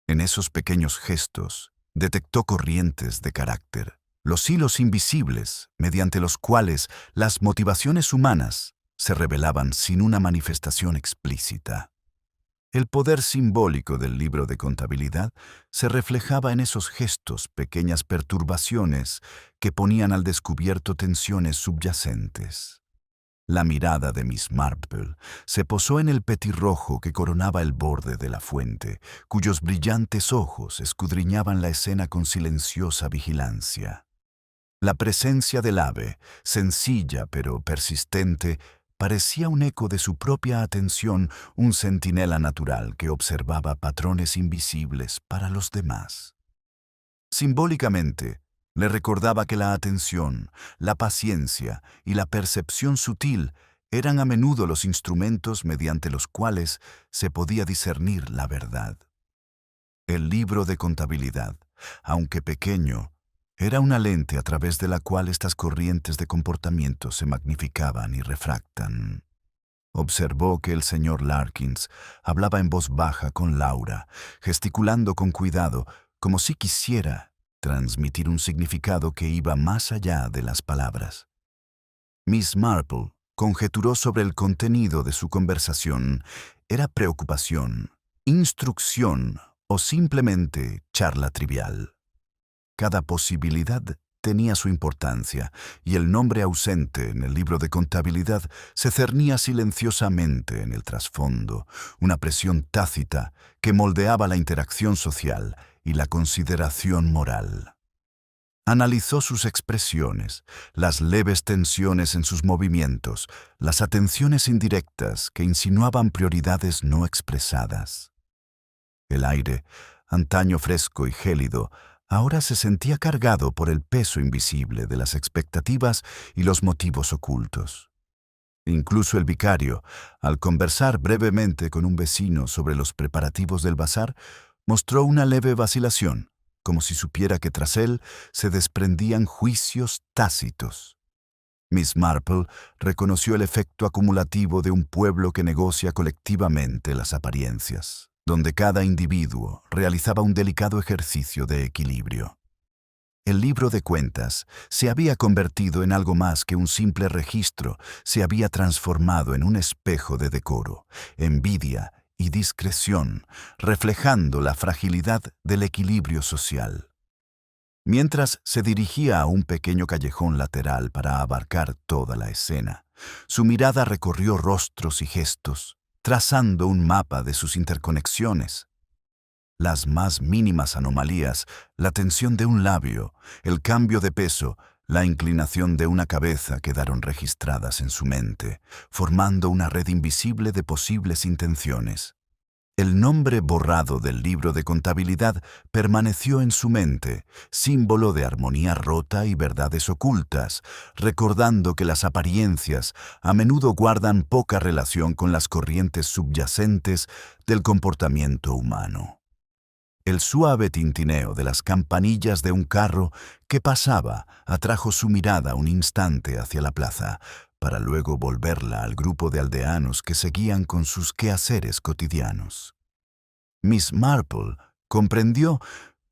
En esos pequeños gestos detectó corrientes de carácter, los hilos invisibles mediante los cuales las motivaciones humanas se revelaban sin una manifestación explícita. El poder simbólico del libro de contabilidad se reflejaba en esos gestos, pequeñas perturbaciones que ponían al descubierto tensiones subyacentes. La mirada de Miss Marple se posó en el petirrojo que coronaba el borde de la fuente, cuyos brillantes ojos escudriñaban la escena con silenciosa vigilancia. La presencia del ave, sencilla pero persistente, parecía un eco de su propia atención, un centinela natural que observaba patrones invisibles para los demás. Simbólicamente, le recordaba que la atención, la paciencia y la percepción sutil eran a menudo los instrumentos mediante los cuales se podía discernir la verdad. El libro de contabilidad, aunque pequeño, era una lente a través de la cual estas corrientes de comportamiento se magnificaban y refractan. Observó que el señor Larkins hablaba en voz baja con Laura, gesticulando con cuidado, como si quisiera transmitir un significado que iba más allá de las palabras. Miss Marple conjeturó sobre el contenido de su conversación. ¿Era preocupación, instrucción o simplemente charla trivial? Cada posibilidad tenía su importancia, y el nombre ausente en el libro de contabilidad se cernía silenciosamente en el trasfondo, una presión tácita que moldeaba la interacción social y la consideración moral. Analizó sus expresiones, las leves tensiones en sus movimientos, las atenciones indirectas que insinuaban prioridades no expresadas. El aire, antaño fresco y gélido, ahora se sentía cargado por el peso invisible de las expectativas y los motivos ocultos. Incluso el vicario, al conversar brevemente con un vecino sobre los preparativos del bazar, mostró una leve vacilación, como si supiera que tras él se desprendían juicios tácitos. Miss Marple reconoció el efecto acumulativo de un pueblo que negocia colectivamente las apariencias, donde cada individuo realizaba un delicado ejercicio de equilibrio. El libro de cuentas se había convertido en algo más que un simple registro, se había transformado en un espejo de decoro, envidia y discreción, reflejando la fragilidad del equilibrio social. Mientras se dirigía a un pequeño callejón lateral para abarcar toda la escena, su mirada recorrió rostros y gestos, trazando un mapa de sus interconexiones. Las más mínimas anomalías, la tensión de un labio, el cambio de peso, la inclinación de una cabeza quedaron registradas en su mente, formando una red invisible de posibles intenciones. El nombre borrado del libro de contabilidad permaneció en su mente, símbolo de armonía rota y verdades ocultas, recordando que las apariencias a menudo guardan poca relación con las corrientes subyacentes del comportamiento humano. El suave tintineo de las campanillas de un carro que pasaba atrajo su mirada un instante hacia la plaza, para luego volverla al grupo de aldeanos que seguían con sus quehaceres cotidianos. Miss Marple comprendió,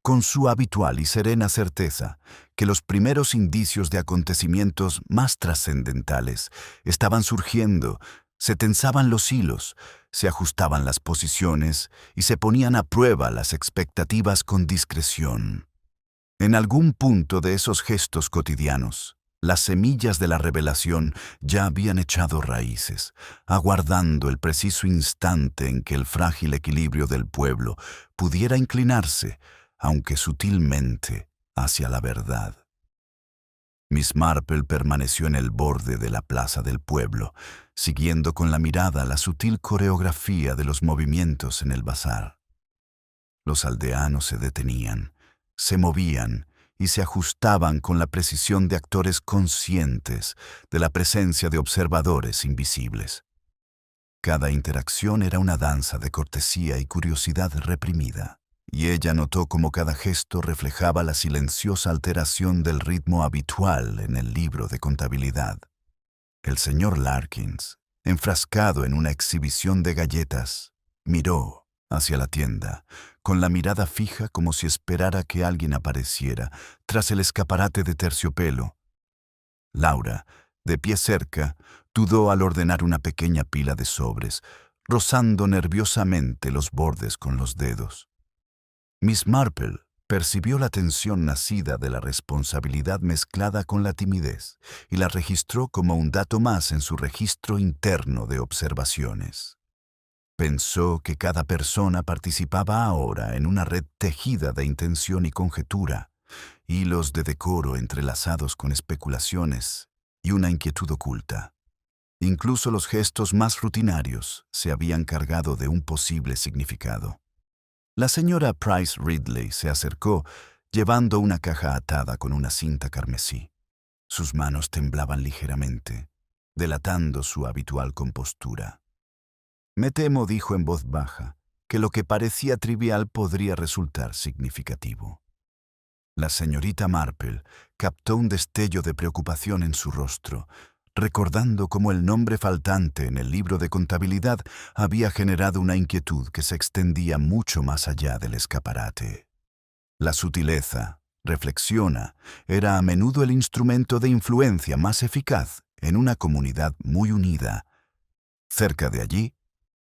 con su habitual y serena certeza, que los primeros indicios de acontecimientos más trascendentales estaban surgiendo. Se tensaban los hilos, se ajustaban las posiciones y se ponían a prueba las expectativas con discreción. En algún punto de esos gestos cotidianos, las semillas de la revelación ya habían echado raíces, aguardando el preciso instante en que el frágil equilibrio del pueblo pudiera inclinarse, aunque sutilmente, hacia la verdad. Miss Marple permaneció en el borde de la plaza del pueblo, siguiendo con la mirada la sutil coreografía de los movimientos en el bazar. Los aldeanos se detenían, se movían y se ajustaban con la precisión de actores conscientes de la presencia de observadores invisibles. Cada interacción era una danza de cortesía y curiosidad reprimida, y ella notó cómo cada gesto reflejaba la silenciosa alteración del ritmo habitual en el libro de contabilidad. El señor Larkins, enfrascado en una exhibición de galletas, miró hacia la tienda, con la mirada fija como si esperara que alguien apareciera tras el escaparate de terciopelo. Laura, de pie cerca, dudó al ordenar una pequeña pila de sobres, rozando nerviosamente los bordes con los dedos. Miss Marple Percibió la tensión nacida de la responsabilidad mezclada con la timidez y la registró como un dato más en su registro interno de observaciones. Pensó que cada persona participaba ahora en una red tejida de intención y conjetura, hilos de decoro entrelazados con especulaciones y una inquietud oculta. Incluso los gestos más rutinarios se habían cargado de un posible significado. La señora Price Ridley se acercó, llevando una caja atada con una cinta carmesí. Sus manos temblaban ligeramente, delatando su habitual compostura. Me temo, dijo en voz baja, que lo que parecía trivial podría resultar significativo. La señorita Marple captó un destello de preocupación en su rostro, recordando cómo el nombre faltante en el libro de contabilidad había generado una inquietud que se extendía mucho más allá del escaparate. La sutileza, reflexiona, era a menudo el instrumento de influencia más eficaz en una comunidad muy unida. Cerca de allí,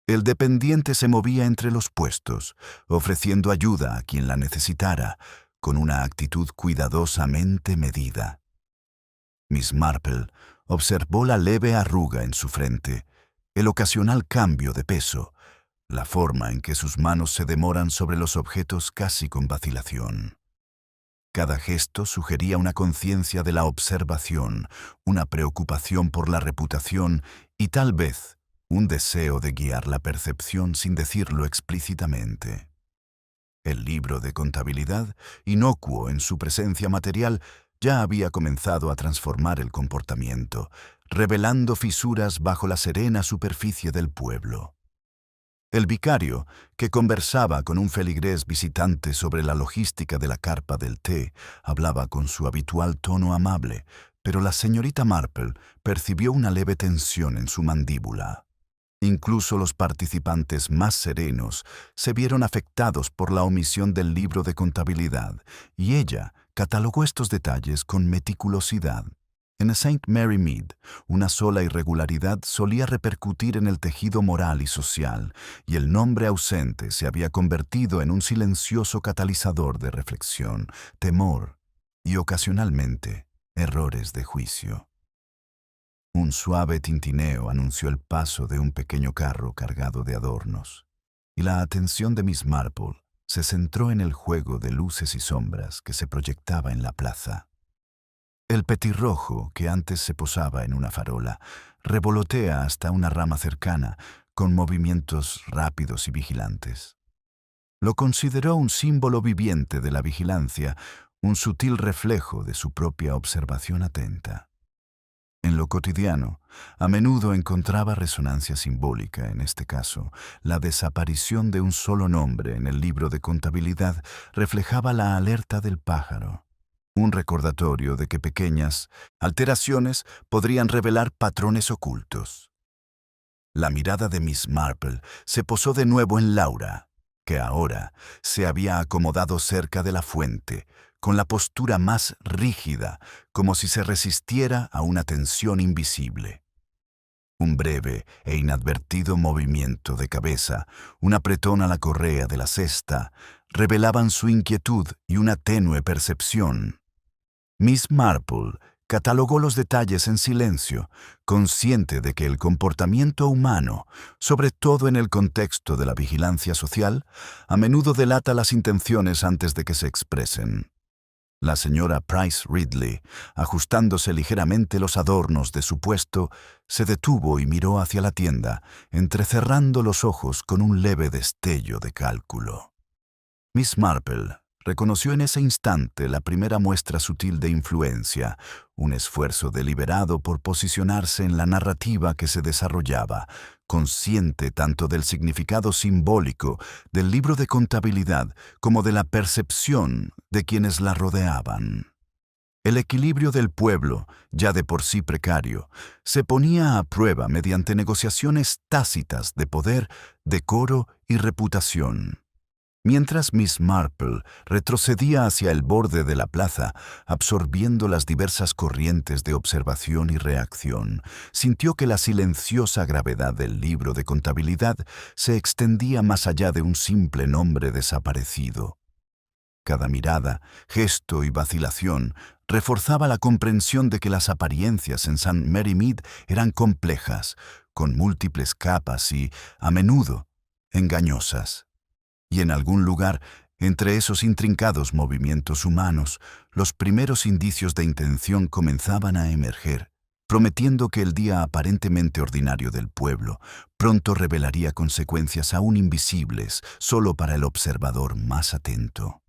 el dependiente se movía entre los puestos, ofreciendo ayuda a quien la necesitara, con una actitud cuidadosamente medida. Miss Marple observó la leve arruga en su frente, el ocasional cambio de peso, la forma en que sus manos se demoran sobre los objetos casi con vacilación. Cada gesto sugería una conciencia de la observación, una preocupación por la reputación y tal vez un deseo de guiar la percepción sin decirlo explícitamente. El libro de contabilidad, inocuo en su presencia material, ya había comenzado a transformar el comportamiento, revelando fisuras bajo la serena superficie del pueblo. El vicario, que conversaba con un feligrés visitante sobre la logística de la carpa del té, hablaba con su habitual tono amable, pero la señorita Marple percibió una leve tensión en su mandíbula. Incluso los participantes más serenos se vieron afectados por la omisión del libro de contabilidad, y ella catalogó estos detalles con meticulosidad. En St. Mary Mead, una sola irregularidad solía repercutir en el tejido moral y social, y el nombre ausente se había convertido en un silencioso catalizador de reflexión, temor y, ocasionalmente, errores de juicio. Un suave tintineo anunció el paso de un pequeño carro cargado de adornos, y la atención de Miss Marple se centró en el juego de luces y sombras que se proyectaba en la plaza. El petirrojo, que antes se posaba en una farola, revolotea hasta una rama cercana, con movimientos rápidos y vigilantes. Lo consideró un símbolo viviente de la vigilancia, un sutil reflejo de su propia observación atenta. En lo cotidiano, a menudo encontraba resonancia simbólica, en este caso. La desaparición de un solo nombre en el libro de contabilidad reflejaba la alerta del pájaro, un recordatorio de que pequeñas alteraciones podrían revelar patrones ocultos. La mirada de Miss Marple se posó de nuevo en Laura, que ahora se había acomodado cerca de la fuente, con la postura más rígida, como si se resistiera a una tensión invisible. Un breve e inadvertido movimiento de cabeza, un apretón a la correa de la cesta, revelaban su inquietud y una tenue percepción. Miss Marple catalogó los detalles en silencio, consciente de que el comportamiento humano, sobre todo en el contexto de la vigilancia social, a menudo delata las intenciones antes de que se expresen. La señora Price Ridley, ajustándose ligeramente los adornos de su puesto, se detuvo y miró hacia la tienda, entrecerrando los ojos con un leve destello de cálculo. Miss Marple reconoció en ese instante la primera muestra sutil de influencia, un esfuerzo deliberado por posicionarse en la narrativa que se desarrollaba, consciente tanto del significado simbólico del libro de contabilidad como de la percepción de quienes la rodeaban. El equilibrio del pueblo, ya de por sí precario, se ponía a prueba mediante negociaciones tácitas de poder, decoro y reputación. Mientras Miss Marple retrocedía hacia el borde de la plaza, absorbiendo las diversas corrientes de observación y reacción, sintió que la silenciosa gravedad del libro de contabilidad se extendía más allá de un simple nombre desaparecido. Cada mirada, gesto y vacilación reforzaba la comprensión de que las apariencias en St. Mary Mead eran complejas, con múltiples capas y, a menudo, engañosas. Y en algún lugar, entre esos intrincados movimientos humanos, los primeros indicios de intención comenzaban a emerger, prometiendo que el día aparentemente ordinario del pueblo pronto revelaría consecuencias aún invisibles solo para el observador más atento.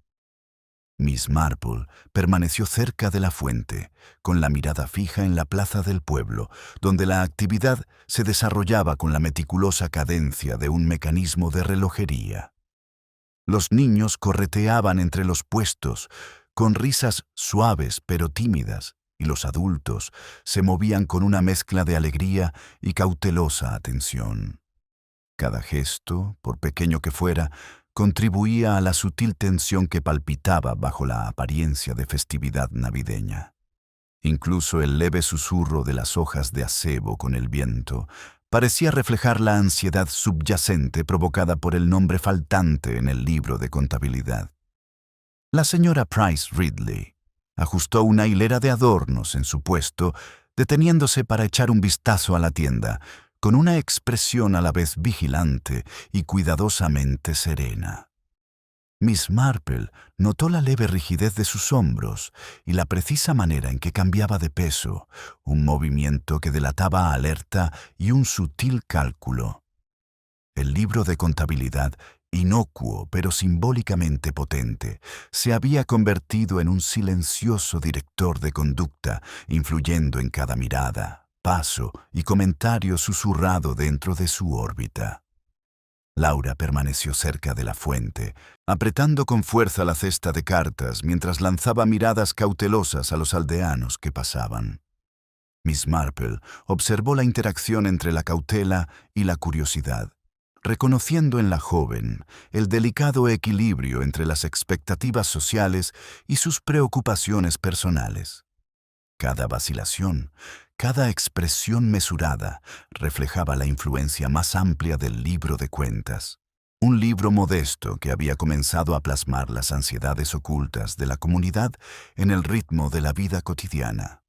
Miss Marple permaneció cerca de la fuente, con la mirada fija en la plaza del pueblo, donde la actividad se desarrollaba con la meticulosa cadencia de un mecanismo de relojería. Los niños correteaban entre los puestos, con risas suaves pero tímidas, y los adultos se movían con una mezcla de alegría y cautelosa atención. Cada gesto, por pequeño que fuera, contribuía a la sutil tensión que palpitaba bajo la apariencia de festividad navideña. Incluso el leve susurro de las hojas de acebo con el viento parecía reflejar la ansiedad subyacente provocada por el nombre faltante en el libro de contabilidad. La señora Price Ridley ajustó una hilera de adornos en su puesto, deteniéndose para echar un vistazo a la tienda, con una expresión a la vez vigilante y cuidadosamente serena. Miss Marple notó la leve rigidez de sus hombros y la precisa manera en que cambiaba de peso, un movimiento que delataba alerta y un sutil cálculo. El libro de contabilidad, inocuo pero simbólicamente potente, se había convertido en un silencioso director de conducta, influyendo en cada mirada, paso y comentario susurrado dentro de su órbita. Laura permaneció cerca de la fuente, apretando con fuerza la cesta de cartas mientras lanzaba miradas cautelosas a los aldeanos que pasaban. Miss Marple observó la interacción entre la cautela y la curiosidad, reconociendo en la joven el delicado equilibrio entre las expectativas sociales y sus preocupaciones personales. Cada vacilación, cada expresión mesurada reflejaba la influencia más amplia del libro de cuentas, un libro modesto que había comenzado a plasmar las ansiedades ocultas de la comunidad en el ritmo de la vida cotidiana.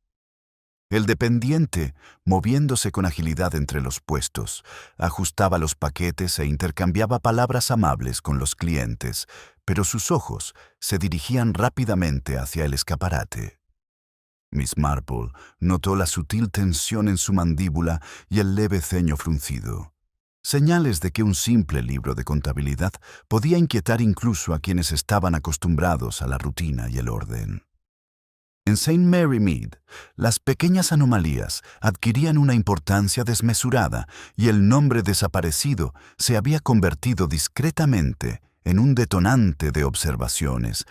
El dependiente, moviéndose con agilidad entre los puestos, ajustaba los paquetes e intercambiaba palabras amables con los clientes, pero sus ojos se dirigían rápidamente hacia el escaparate. Miss Marple notó la sutil tensión en su mandíbula y el leve ceño fruncido, señales de que un simple libro de contabilidad podía inquietar incluso a quienes estaban acostumbrados a la rutina y el orden. En St. Mary Mead, las pequeñas anomalías adquirían una importancia desmesurada y el nombre desaparecido se había convertido discretamente en un detonante de observaciones,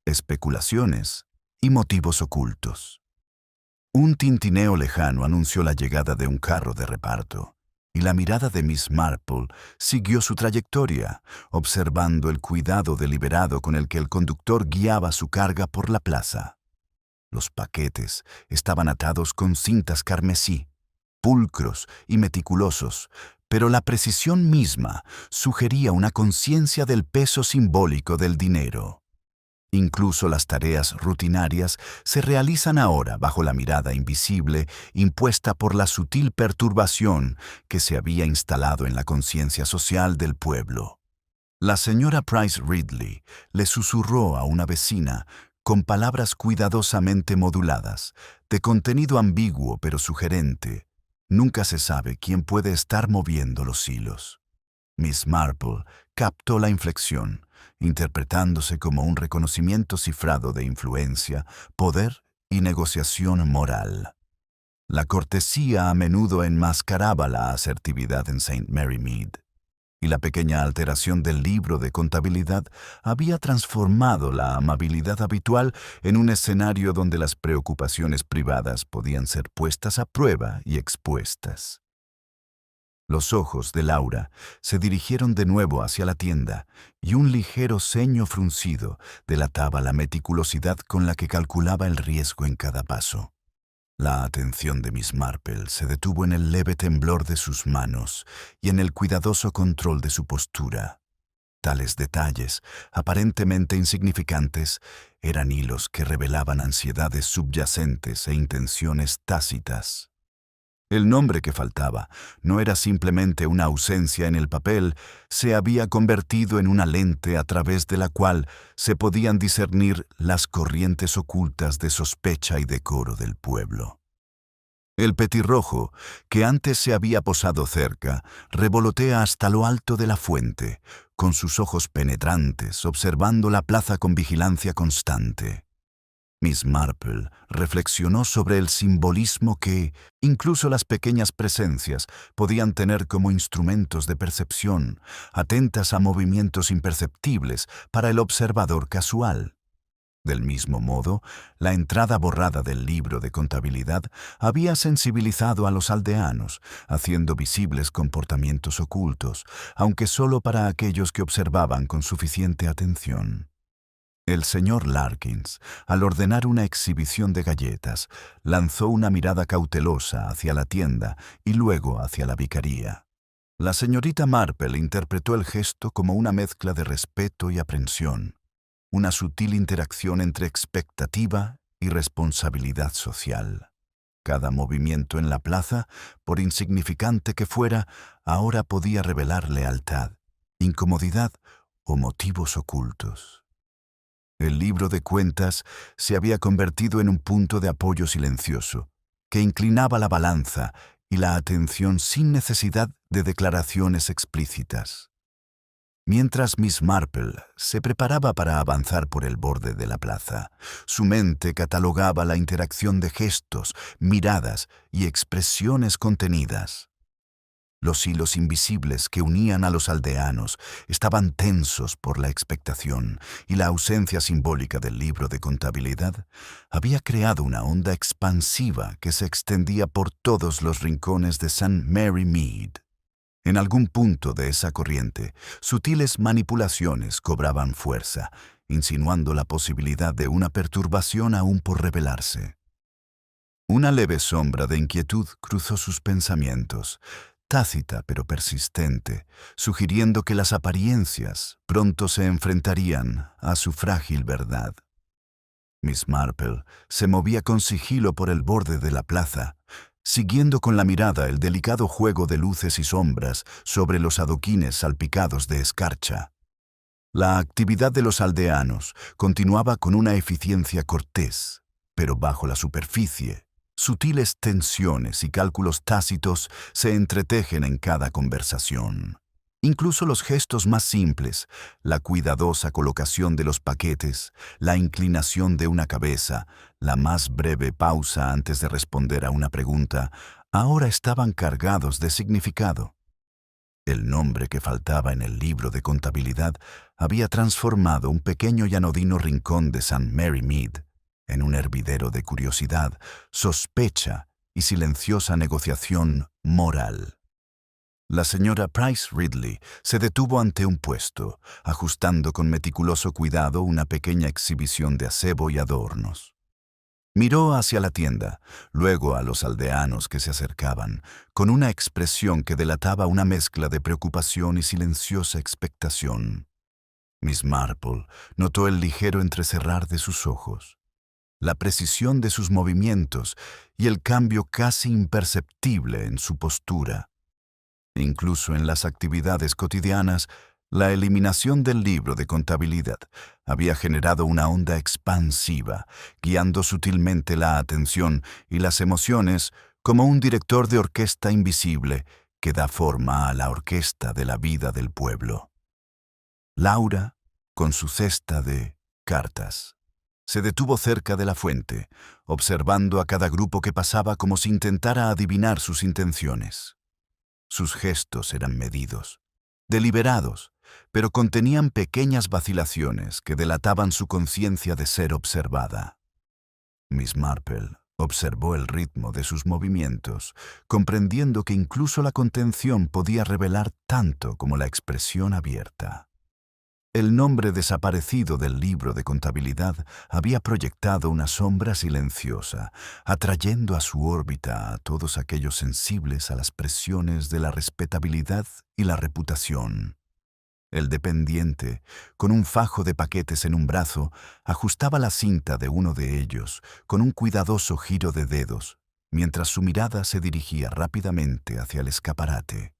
especulaciones y motivos ocultos. Un tintineo lejano anunció la llegada de un carro de reparto, y la mirada de Miss Marple siguió su trayectoria, observando el cuidado deliberado con el que el conductor guiaba su carga por la plaza. Los paquetes estaban atados con cintas carmesí, pulcros y meticulosos, pero la precisión misma sugería una conciencia del peso simbólico del dinero. Incluso las tareas rutinarias se realizan ahora bajo la mirada invisible impuesta por la sutil perturbación que se había instalado en la conciencia social del pueblo. La señora Price Ridley le susurró a una vecina con palabras cuidadosamente moduladas, de contenido ambiguo pero sugerente. Nunca se sabe quién puede estar moviendo los hilos. Miss Marple captó la inflexión, interpretándose como un reconocimiento cifrado de influencia, poder y negociación moral. La cortesía a menudo enmascaraba la asertividad en St. Mary Mead, y la pequeña alteración del libro de contabilidad había transformado la amabilidad habitual en un escenario donde las preocupaciones privadas podían ser puestas a prueba y expuestas. Los ojos de Laura se dirigieron de nuevo hacia la tienda y un ligero ceño fruncido delataba la meticulosidad con la que calculaba el riesgo en cada paso. La atención de Miss Marple se detuvo en el leve temblor de sus manos y en el cuidadoso control de su postura. Tales detalles, aparentemente insignificantes, eran hilos que revelaban ansiedades subyacentes e intenciones tácitas. El nombre que faltaba no era simplemente una ausencia en el papel, se había convertido en una lente a través de la cual se podían discernir las corrientes ocultas de sospecha y decoro del pueblo. El petirrojo, que antes se había posado cerca, revolotea hasta lo alto de la fuente, con sus ojos penetrantes, observando la plaza con vigilancia constante. Miss Marple reflexionó sobre el simbolismo que, incluso las pequeñas presencias, podían tener como instrumentos de percepción, atentas a movimientos imperceptibles para el observador casual. Del mismo modo, la entrada borrada del libro de contabilidad había sensibilizado a los aldeanos, haciendo visibles comportamientos ocultos, aunque solo para aquellos que observaban con suficiente atención. El señor Larkins, al ordenar una exhibición de galletas, lanzó una mirada cautelosa hacia la tienda y luego hacia la vicaría. La señorita Marple interpretó el gesto como una mezcla de respeto y aprensión, una sutil interacción entre expectativa y responsabilidad social. Cada movimiento en la plaza, por insignificante que fuera, ahora podía revelar lealtad, incomodidad o motivos ocultos. El libro de cuentas se había convertido en un punto de apoyo silencioso, que inclinaba la balanza y la atención sin necesidad de declaraciones explícitas. Mientras Miss Marple se preparaba para avanzar por el borde de la plaza, su mente catalogaba la interacción de gestos, miradas y expresiones contenidas. Los hilos invisibles que unían a los aldeanos estaban tensos por la expectación, y la ausencia simbólica del libro de contabilidad había creado una onda expansiva que se extendía por todos los rincones de St. Mary Mead. En algún punto de esa corriente, sutiles manipulaciones cobraban fuerza, insinuando la posibilidad de una perturbación aún por revelarse. Una leve sombra de inquietud cruzó sus pensamientos, tácita pero persistente, sugiriendo que las apariencias pronto se enfrentarían a su frágil verdad. Miss Marple se movía con sigilo por el borde de la plaza, siguiendo con la mirada el delicado juego de luces y sombras sobre los adoquines salpicados de escarcha. La actividad de los aldeanos continuaba con una eficiencia cortés, pero bajo la superficie, sutiles tensiones y cálculos tácitos se entretejen en cada conversación. Incluso los gestos más simples, la cuidadosa colocación de los paquetes, la inclinación de una cabeza, la más breve pausa antes de responder a una pregunta, ahora estaban cargados de significado. El nombre que faltaba en el libro de contabilidad había transformado un pequeño y anodino rincón de St. Mary Mead en un hervidero de curiosidad, sospecha y silenciosa negociación moral. La señora Price Ridley se detuvo ante un puesto, ajustando con meticuloso cuidado una pequeña exhibición de acebo y adornos. Miró hacia la tienda, luego a los aldeanos que se acercaban, con una expresión que delataba una mezcla de preocupación y silenciosa expectación. Miss Marple notó el ligero entrecerrar de sus ojos, la precisión de sus movimientos y el cambio casi imperceptible en su postura. Incluso en las actividades cotidianas, la eliminación del libro de contabilidad había generado una onda expansiva, guiando sutilmente la atención y las emociones como un director de orquesta invisible que da forma a la orquesta de la vida del pueblo. Laura, con su cesta de cartas, se detuvo cerca de la fuente, observando a cada grupo que pasaba como si intentara adivinar sus intenciones. Sus gestos eran medidos, deliberados, pero contenían pequeñas vacilaciones que delataban su conciencia de ser observada. Miss Marple observó el ritmo de sus movimientos, comprendiendo que incluso la contención podía revelar tanto como la expresión abierta. El nombre desaparecido del libro de contabilidad había proyectado una sombra silenciosa, atrayendo a su órbita a todos aquellos sensibles a las presiones de la respetabilidad y la reputación. El dependiente, con un fajo de paquetes en un brazo, ajustaba la cinta de uno de ellos con un cuidadoso giro de dedos, mientras su mirada se dirigía rápidamente hacia el escaparate.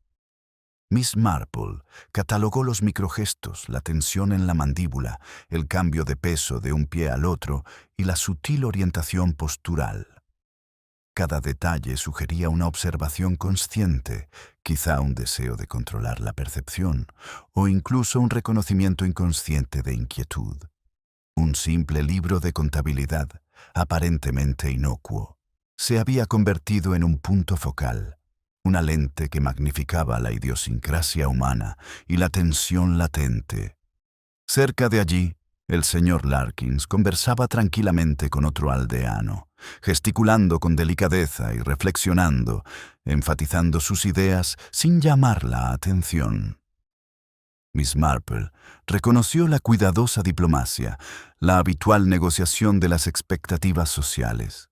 Miss Marple catalogó los microgestos, la tensión en la mandíbula, el cambio de peso de un pie al otro y la sutil orientación postural. Cada detalle sugería una observación consciente, quizá un deseo de controlar la percepción, o incluso un reconocimiento inconsciente de inquietud. Un simple libro de contabilidad, aparentemente inocuo, se había convertido en un punto focal, una lente que magnificaba la idiosincrasia humana y la tensión latente. Cerca de allí, el señor Larkins conversaba tranquilamente con otro aldeano, gesticulando con delicadeza y reflexionando, enfatizando sus ideas sin llamar la atención. Miss Marple reconoció la cuidadosa diplomacia, la habitual negociación de las expectativas sociales.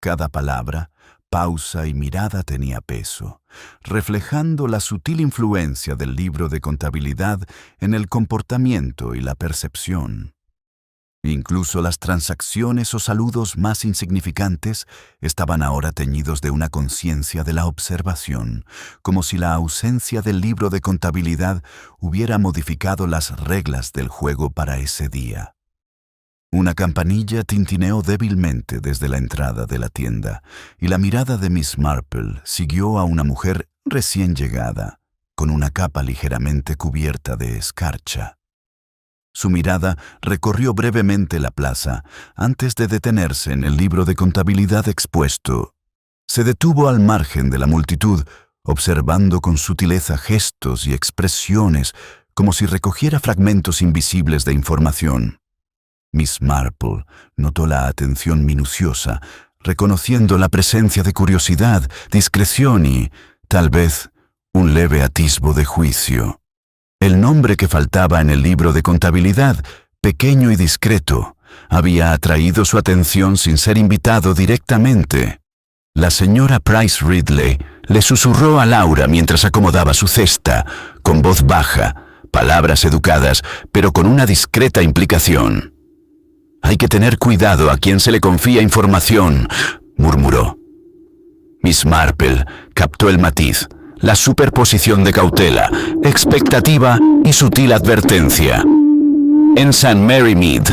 Cada palabra, pausa y mirada tenía peso, reflejando la sutil influencia del libro de contabilidad en el comportamiento y la percepción. Incluso las transacciones o saludos más insignificantes estaban ahora teñidos de una conciencia de la observación, como si la ausencia del libro de contabilidad hubiera modificado las reglas del juego para ese día. Una campanilla tintineó débilmente desde la entrada de la tienda, y la mirada de Miss Marple siguió a una mujer recién llegada, con una capa ligeramente cubierta de escarcha. Su mirada recorrió brevemente la plaza antes de detenerse en el libro de contabilidad expuesto. Se detuvo al margen de la multitud, observando con sutileza gestos y expresiones, como si recogiera fragmentos invisibles de información. Miss Marple notó la atención minuciosa, reconociendo la presencia de curiosidad, discreción y, tal vez, un leve atisbo de juicio. El nombre que faltaba en el libro de contabilidad, pequeño y discreto, había atraído su atención sin ser invitado directamente. La señora Price Ridley le susurró a Laura mientras acomodaba su cesta, con voz baja, palabras educadas, pero con una discreta implicación. «Hay que tener cuidado a quien se le confía información», murmuró. Miss Marple captó el matiz, la superposición de cautela, expectativa y sutil advertencia. En St. Mary Mead,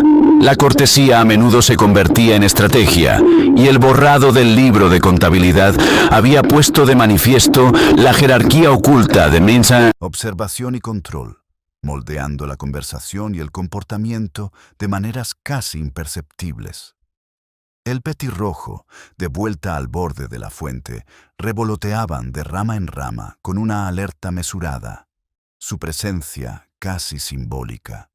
la cortesía a menudo se convertía en estrategia, y el borrado del libro de contabilidad había puesto de manifiesto la jerarquía oculta de Mensa. Observación y control, moldeando la conversación y el comportamiento de maneras casi imperceptibles. El petirrojo, de vuelta al borde de la fuente, revoloteaban de rama en rama con una alerta mesurada, su presencia casi simbólica.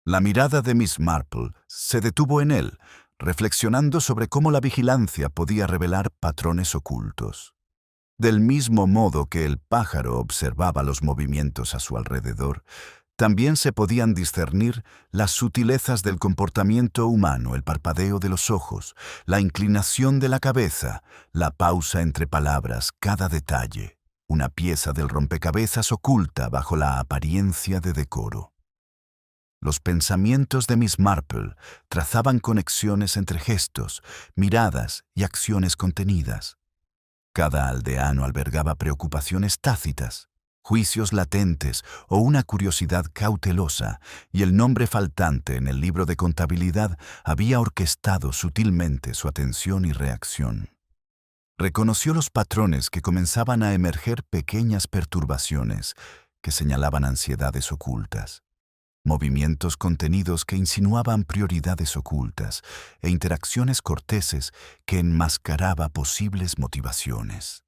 La mirada de Miss Marple se detuvo en él, reflexionando sobre cómo la vigilancia podía revelar patrones ocultos. Del mismo modo que el pájaro observaba los movimientos a su alrededor, también se podían discernir las sutilezas del comportamiento humano, el parpadeo de los ojos, la inclinación de la cabeza, la pausa entre palabras, cada detalle, una pieza del rompecabezas oculta bajo la apariencia de decoro. Los pensamientos de Miss Marple trazaban conexiones entre gestos, miradas y acciones contenidas. Cada aldeano albergaba preocupaciones tácitas, juicios latentes o una curiosidad cautelosa, y el nombre faltante en el libro de contabilidad había orquestado sutilmente su atención y reacción. Reconoció los patrones que comenzaban a emerger, pequeñas perturbaciones que señalaban ansiedades ocultas, movimientos contenidos que insinuaban prioridades ocultas e interacciones corteses que enmascaraba posibles motivaciones.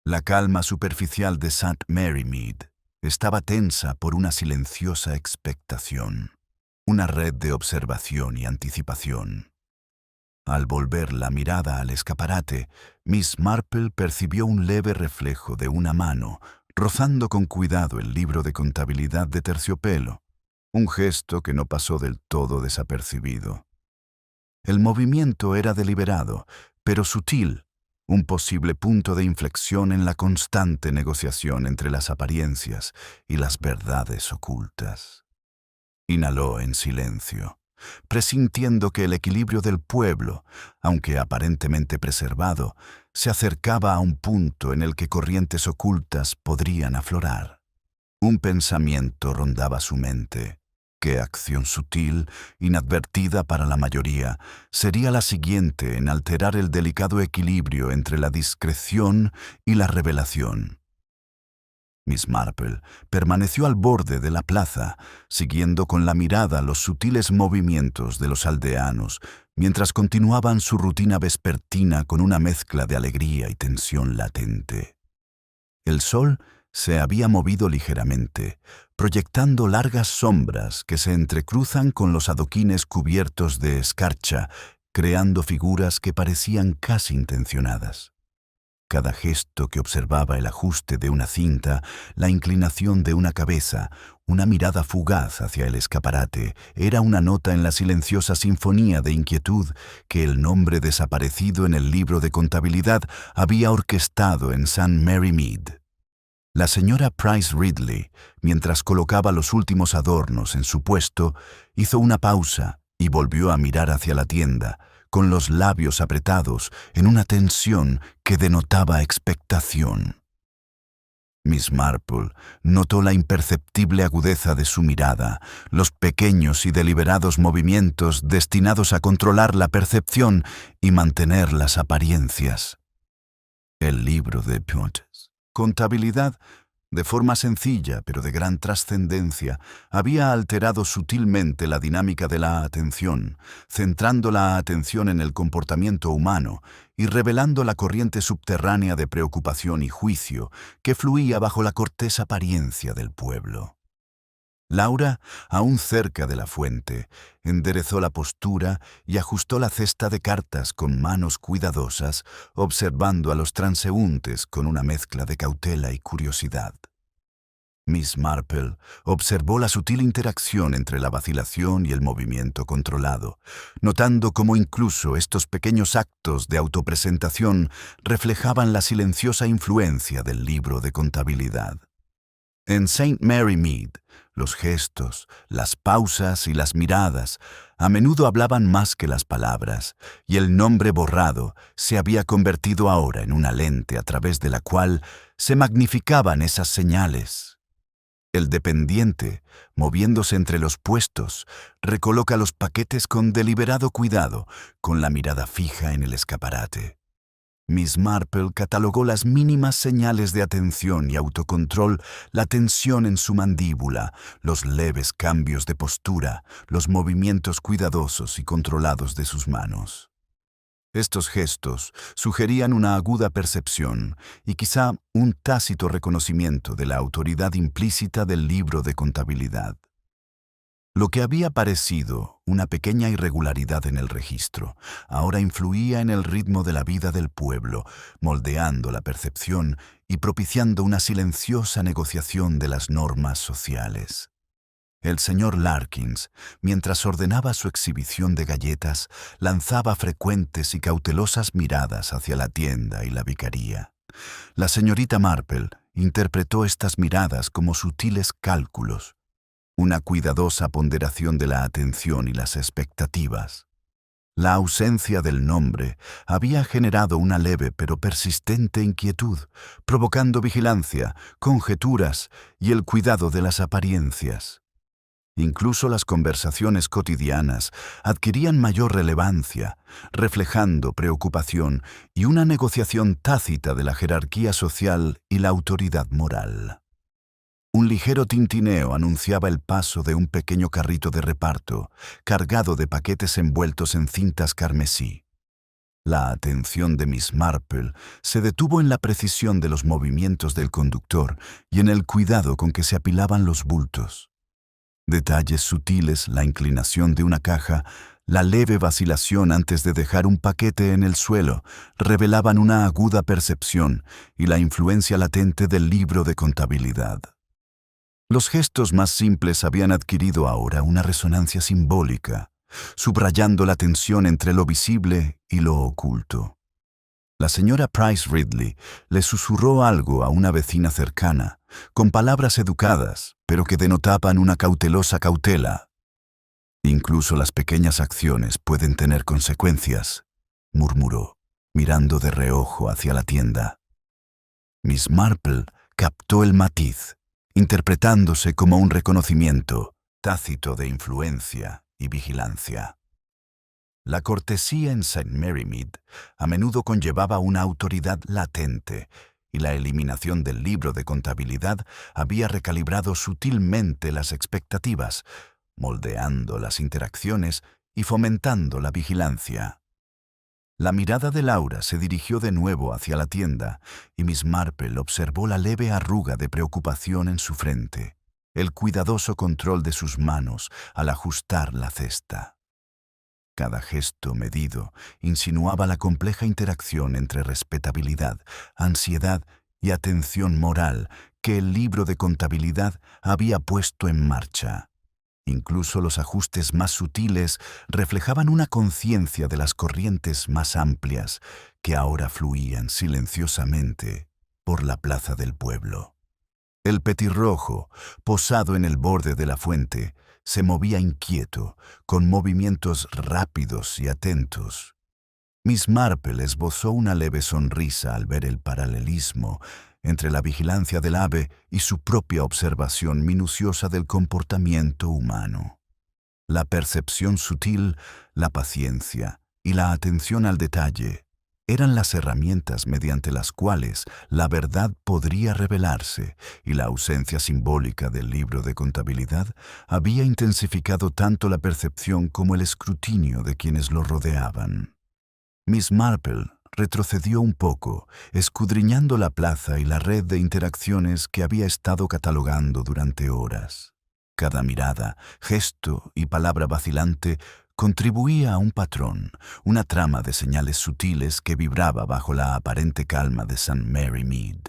La calma superficial de St. Mary Mead estaba tensa por una silenciosa expectación, una red de observación y anticipación. Al volver la mirada al escaparate, Miss Marple percibió un leve reflejo de una mano rozando con cuidado el libro de contabilidad de terciopelo, un gesto que no pasó del todo desapercibido. El movimiento era deliberado, pero sutil, un posible punto de inflexión en la constante negociación entre las apariencias y las verdades ocultas. Inhaló en silencio, presintiendo que el equilibrio del pueblo, aunque aparentemente preservado, se acercaba a un punto en el que corrientes ocultas podrían aflorar. Un pensamiento rondaba su mente. ¿Qué acción sutil, inadvertida para la mayoría, sería la siguiente en alterar el delicado equilibrio entre la discreción y la revelación? Miss Marple permaneció al borde de la plaza, siguiendo con la mirada los sutiles movimientos de los aldeanos, mientras continuaban su rutina vespertina con una mezcla de alegría y tensión latente. El sol se había movido ligeramente, proyectando largas sombras que se entrecruzan con los adoquines cubiertos de escarcha, creando figuras que parecían casi intencionadas. Cada gesto que observaba el ajuste de una cinta, la inclinación de una cabeza, una mirada fugaz hacia el escaparate, era una nota en la silenciosa sinfonía de inquietud que el nombre desaparecido en el libro de contabilidad había orquestado en St. Mary Mead. La señora Price Ridley, mientras colocaba los últimos adornos en su puesto, hizo una pausa y volvió a mirar hacia la tienda, con los labios apretados en una tensión que denotaba expectación. Miss Marple notó la imperceptible agudeza de su mirada, los pequeños y deliberados movimientos destinados a controlar la percepción y mantener las apariencias. El libro de Potes, contabilidad, de forma sencilla pero de gran trascendencia, había alterado sutilmente la dinámica de la atención, centrando la atención en el comportamiento humano y revelando la corriente subterránea de preocupación y juicio que fluía bajo la cortés apariencia del pueblo. Laura, aún cerca de la fuente, enderezó la postura y ajustó la cesta de cartas con manos cuidadosas, observando a los transeúntes con una mezcla de cautela y curiosidad. Miss Marple observó la sutil interacción entre la vacilación y el movimiento controlado, notando cómo incluso estos pequeños actos de autopresentación reflejaban la silenciosa influencia del libro de contabilidad. En St. Mary Mead, los gestos, las pausas y las miradas a menudo hablaban más que las palabras, y el nombre borrado se había convertido ahora en una lente a través de la cual se magnificaban esas señales. El dependiente, moviéndose entre los puestos, recoloca los paquetes con deliberado cuidado, con la mirada fija en el escaparate. Miss Marple catalogó las mínimas señales de atención y autocontrol, la tensión en su mandíbula, los leves cambios de postura, los movimientos cuidadosos y controlados de sus manos. Estos gestos sugerían una aguda percepción y quizá un tácito reconocimiento de la autoridad implícita del libro de contabilidad. Lo que había parecido una pequeña irregularidad en el registro, ahora influía en el ritmo de la vida del pueblo, moldeando la percepción y propiciando una silenciosa negociación de las normas sociales. El señor Larkins, mientras ordenaba su exhibición de galletas, lanzaba frecuentes y cautelosas miradas hacia la tienda y la vicaría. La señorita Marple interpretó estas miradas como sutiles cálculos, una cuidadosa ponderación de la atención y las expectativas. La ausencia del nombre había generado una leve pero persistente inquietud, provocando vigilancia, conjeturas y el cuidado de las apariencias. Incluso las conversaciones cotidianas adquirían mayor relevancia, reflejando preocupación y una negociación tácita de la jerarquía social y la autoridad moral. Un ligero tintineo anunciaba el paso de un pequeño carrito de reparto, cargado de paquetes envueltos en cintas carmesí. La atención de Miss Marple se detuvo en la precisión de los movimientos del conductor y en el cuidado con que se apilaban los bultos. Detalles sutiles, la inclinación de una caja, la leve vacilación antes de dejar un paquete en el suelo, revelaban una aguda percepción y la influencia latente del libro de contabilidad. Los gestos más simples habían adquirido ahora una resonancia simbólica, subrayando la tensión entre lo visible y lo oculto. La señora Price Ridley le susurró algo a una vecina cercana, con palabras educadas, pero que denotaban una cautelosa cautela. «Incluso las pequeñas acciones pueden tener consecuencias», murmuró, mirando de reojo hacia la tienda. Miss Marple captó el matiz, interpretándose como un reconocimiento tácito de influencia y vigilancia. La cortesía en St. Mary Mead a menudo conllevaba una autoridad latente, y la eliminación del libro de contabilidad había recalibrado sutilmente las expectativas, moldeando las interacciones y fomentando la vigilancia. La mirada de Laura se dirigió de nuevo hacia la tienda, y Miss Marple observó la leve arruga de preocupación en su frente, el cuidadoso control de sus manos al ajustar la cesta. Cada gesto medido insinuaba la compleja interacción entre respetabilidad, ansiedad y atención moral que el libro de contabilidad había puesto en marcha. Incluso los ajustes más sutiles reflejaban una conciencia de las corrientes más amplias que ahora fluían silenciosamente por la plaza del pueblo. El petirrojo, posado en el borde de la fuente, se movía inquieto, con movimientos rápidos y atentos. Miss Marple esbozó una leve sonrisa al ver el paralelismo entre la vigilancia del ave y su propia observación minuciosa del comportamiento humano. La percepción sutil, la paciencia y la atención al detalle eran las herramientas mediante las cuales la verdad podría revelarse, y la ausencia simbólica del libro de contabilidad había intensificado tanto la percepción como el escrutinio de quienes lo rodeaban. Miss Marple retrocedió un poco, escudriñando la plaza y la red de interacciones que había estado catalogando durante horas. Cada mirada, gesto y palabra vacilante contribuía a un patrón, una trama de señales sutiles que vibraba bajo la aparente calma de St. Mary Mead.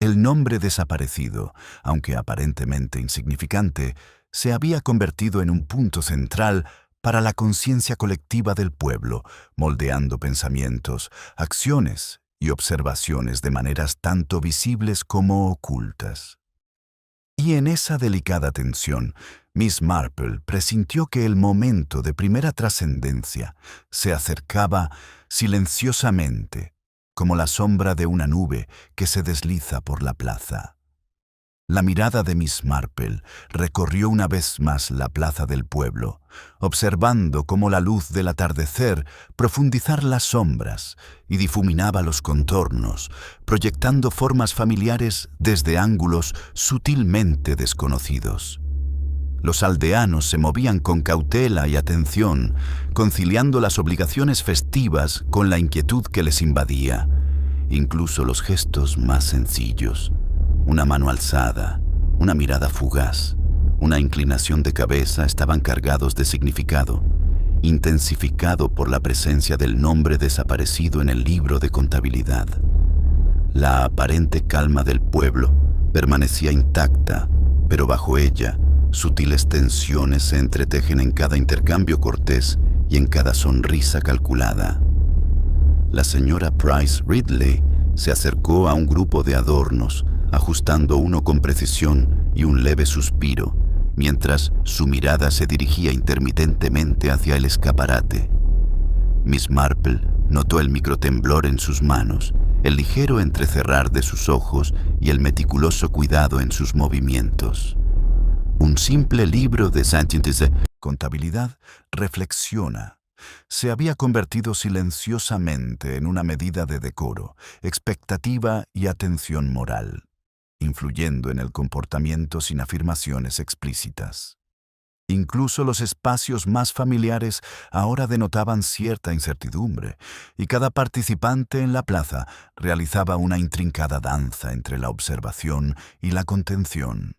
El nombre desaparecido, aunque aparentemente insignificante, se había convertido en un punto central para la conciencia colectiva del pueblo, moldeando pensamientos, acciones y observaciones de maneras tanto visibles como ocultas. Y en esa delicada tensión, Miss Marple presintió que el momento de primera trascendencia se acercaba silenciosamente, como la sombra de una nube que se desliza por la plaza. La mirada de Miss Marple recorrió una vez más la plaza del pueblo, observando cómo la luz del atardecer profundizaba las sombras y difuminaba los contornos, proyectando formas familiares desde ángulos sutilmente desconocidos. Los aldeanos se movían con cautela y atención, conciliando las obligaciones festivas con la inquietud que les invadía, incluso los gestos más sencillos. Una mano alzada, una mirada fugaz, una inclinación de cabeza estaban cargados de significado, intensificado por la presencia del nombre desaparecido en el libro de contabilidad. La aparente calma del pueblo permanecía intacta, pero bajo ella, sutiles tensiones se entretejen en cada intercambio cortés y en cada sonrisa calculada. La señora Price Ridley se acercó a un grupo de adornos, ajustando uno con precisión y un leve suspiro, mientras su mirada se dirigía intermitentemente hacia el escaparate. Miss Marple notó el microtemblor en sus manos, el ligero entrecerrar de sus ojos y el meticuloso cuidado en sus movimientos. Un simple libro de Saint-Intese, contabilidad, reflexiona, se había convertido silenciosamente en una medida de decoro, expectativa y atención moral, influyendo en el comportamiento sin afirmaciones explícitas. Incluso los espacios más familiares ahora denotaban cierta incertidumbre, y cada participante en la plaza realizaba una intrincada danza entre la observación y la contención.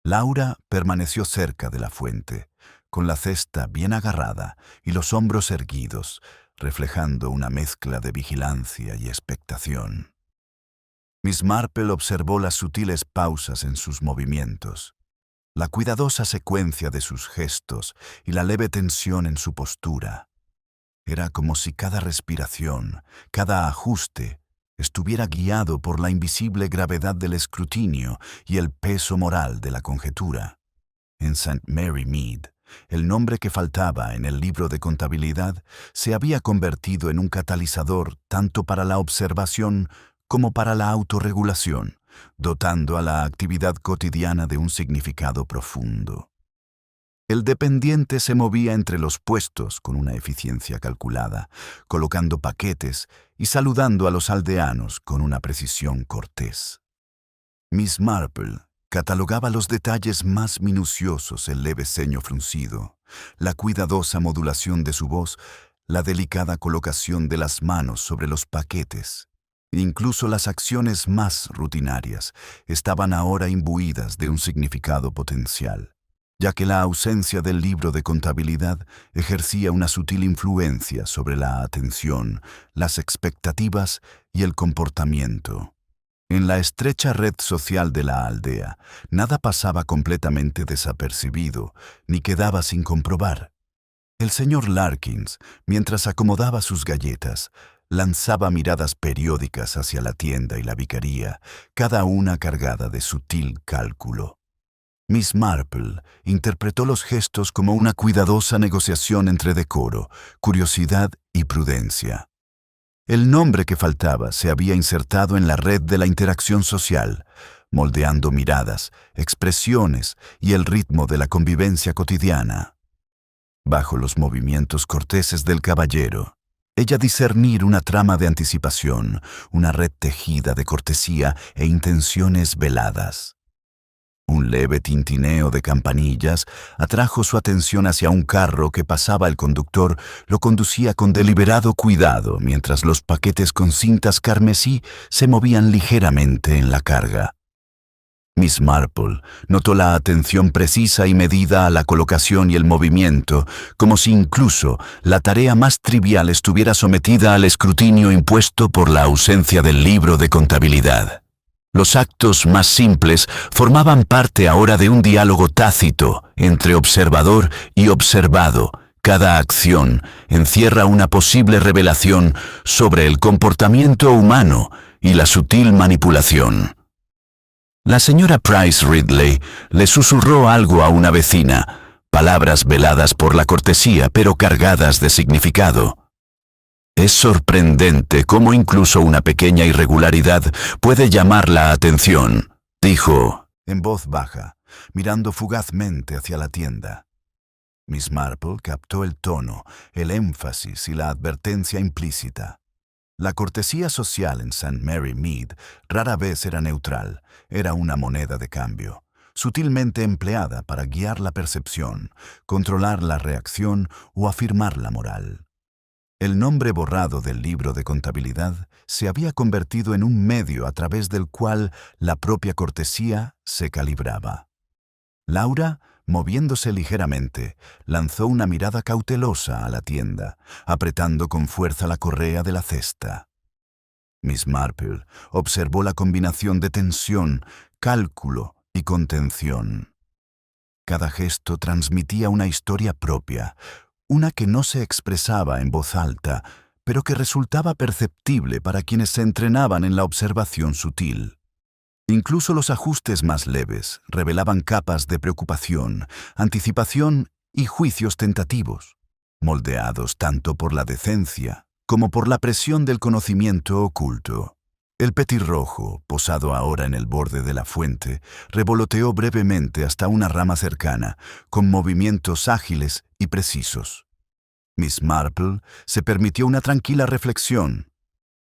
Laura permaneció cerca de la fuente, con la cesta bien agarrada y los hombros erguidos, reflejando una mezcla de vigilancia y expectación. Miss Marple observó las sutiles pausas en sus movimientos, la cuidadosa secuencia de sus gestos y la leve tensión en su postura. Era como si cada respiración, cada ajuste, estuviera guiado por la invisible gravedad del escrutinio y el peso moral de la conjetura. En St. Mary Mead, el nombre que faltaba en el libro de contabilidad se había convertido en un catalizador tanto para la observación como para la autorregulación, dotando a la actividad cotidiana de un significado profundo. El dependiente se movía entre los puestos con una eficiencia calculada, colocando paquetes y saludando a los aldeanos con una precisión cortés. Miss Marple catalogaba los detalles más minuciosos: el leve ceño fruncido, la cuidadosa modulación de su voz, la delicada colocación de las manos sobre los paquetes. Incluso las acciones más rutinarias estaban ahora imbuidas de un significado potencial, ya que la ausencia del libro de contabilidad ejercía una sutil influencia sobre la atención, las expectativas y el comportamiento. En la estrecha red social de la aldea, nada pasaba completamente desapercibido, ni quedaba sin comprobar. El señor Larkins, mientras acomodaba sus galletas, lanzaba miradas periódicas hacia la tienda y la vicaría, cada una cargada de sutil cálculo. Miss Marple interpretó los gestos como una cuidadosa negociación entre decoro, curiosidad y prudencia. El nombre que faltaba se había insertado en la red de la interacción social, moldeando miradas, expresiones y el ritmo de la convivencia cotidiana. Bajo los movimientos corteses del caballero, ella discernir una trama de anticipación, una red tejida de cortesía e intenciones veladas. Un leve tintineo de campanillas atrajo su atención hacia un carro que pasaba. El conductor lo conducía con deliberado cuidado mientras los paquetes con cintas carmesí se movían ligeramente en la carga. Miss Marple notó la atención precisa y medida a la colocación y el movimiento, como si incluso la tarea más trivial estuviera sometida al escrutinio impuesto por la ausencia del libro de contabilidad. Los actos más simples formaban parte ahora de un diálogo tácito entre observador y observado. Cada acción encierra una posible revelación sobre el comportamiento humano y la sutil manipulación. La señora Price Ridley le susurró algo a una vecina, palabras veladas por la cortesía pero cargadas de significado. Es sorprendente cómo incluso una pequeña irregularidad puede llamar la atención, dijo, en voz baja, mirando fugazmente hacia la tienda. Miss Marple captó el tono, el énfasis y la advertencia implícita. La cortesía social en St. Mary Mead rara vez era neutral, era una moneda de cambio, sutilmente empleada para guiar la percepción, controlar la reacción o afirmar la moral. El nombre borrado del libro de contabilidad se había convertido en un medio a través del cual la propia cortesía se calibraba. Laura, moviéndose ligeramente, lanzó una mirada cautelosa a la tienda, apretando con fuerza la correa de la cesta. Miss Marple observó la combinación de tensión, cálculo y contención. Cada gesto transmitía una historia propia, una que no se expresaba en voz alta, pero que resultaba perceptible para quienes se entrenaban en la observación sutil. Incluso los ajustes más leves revelaban capas de preocupación, anticipación y juicios tentativos, moldeados tanto por la decencia como por la presión del conocimiento oculto. El petirrojo, posado ahora en el borde de la fuente, revoloteó brevemente hasta una rama cercana, con movimientos ágiles y precisos. Miss Marple se permitió una tranquila reflexión.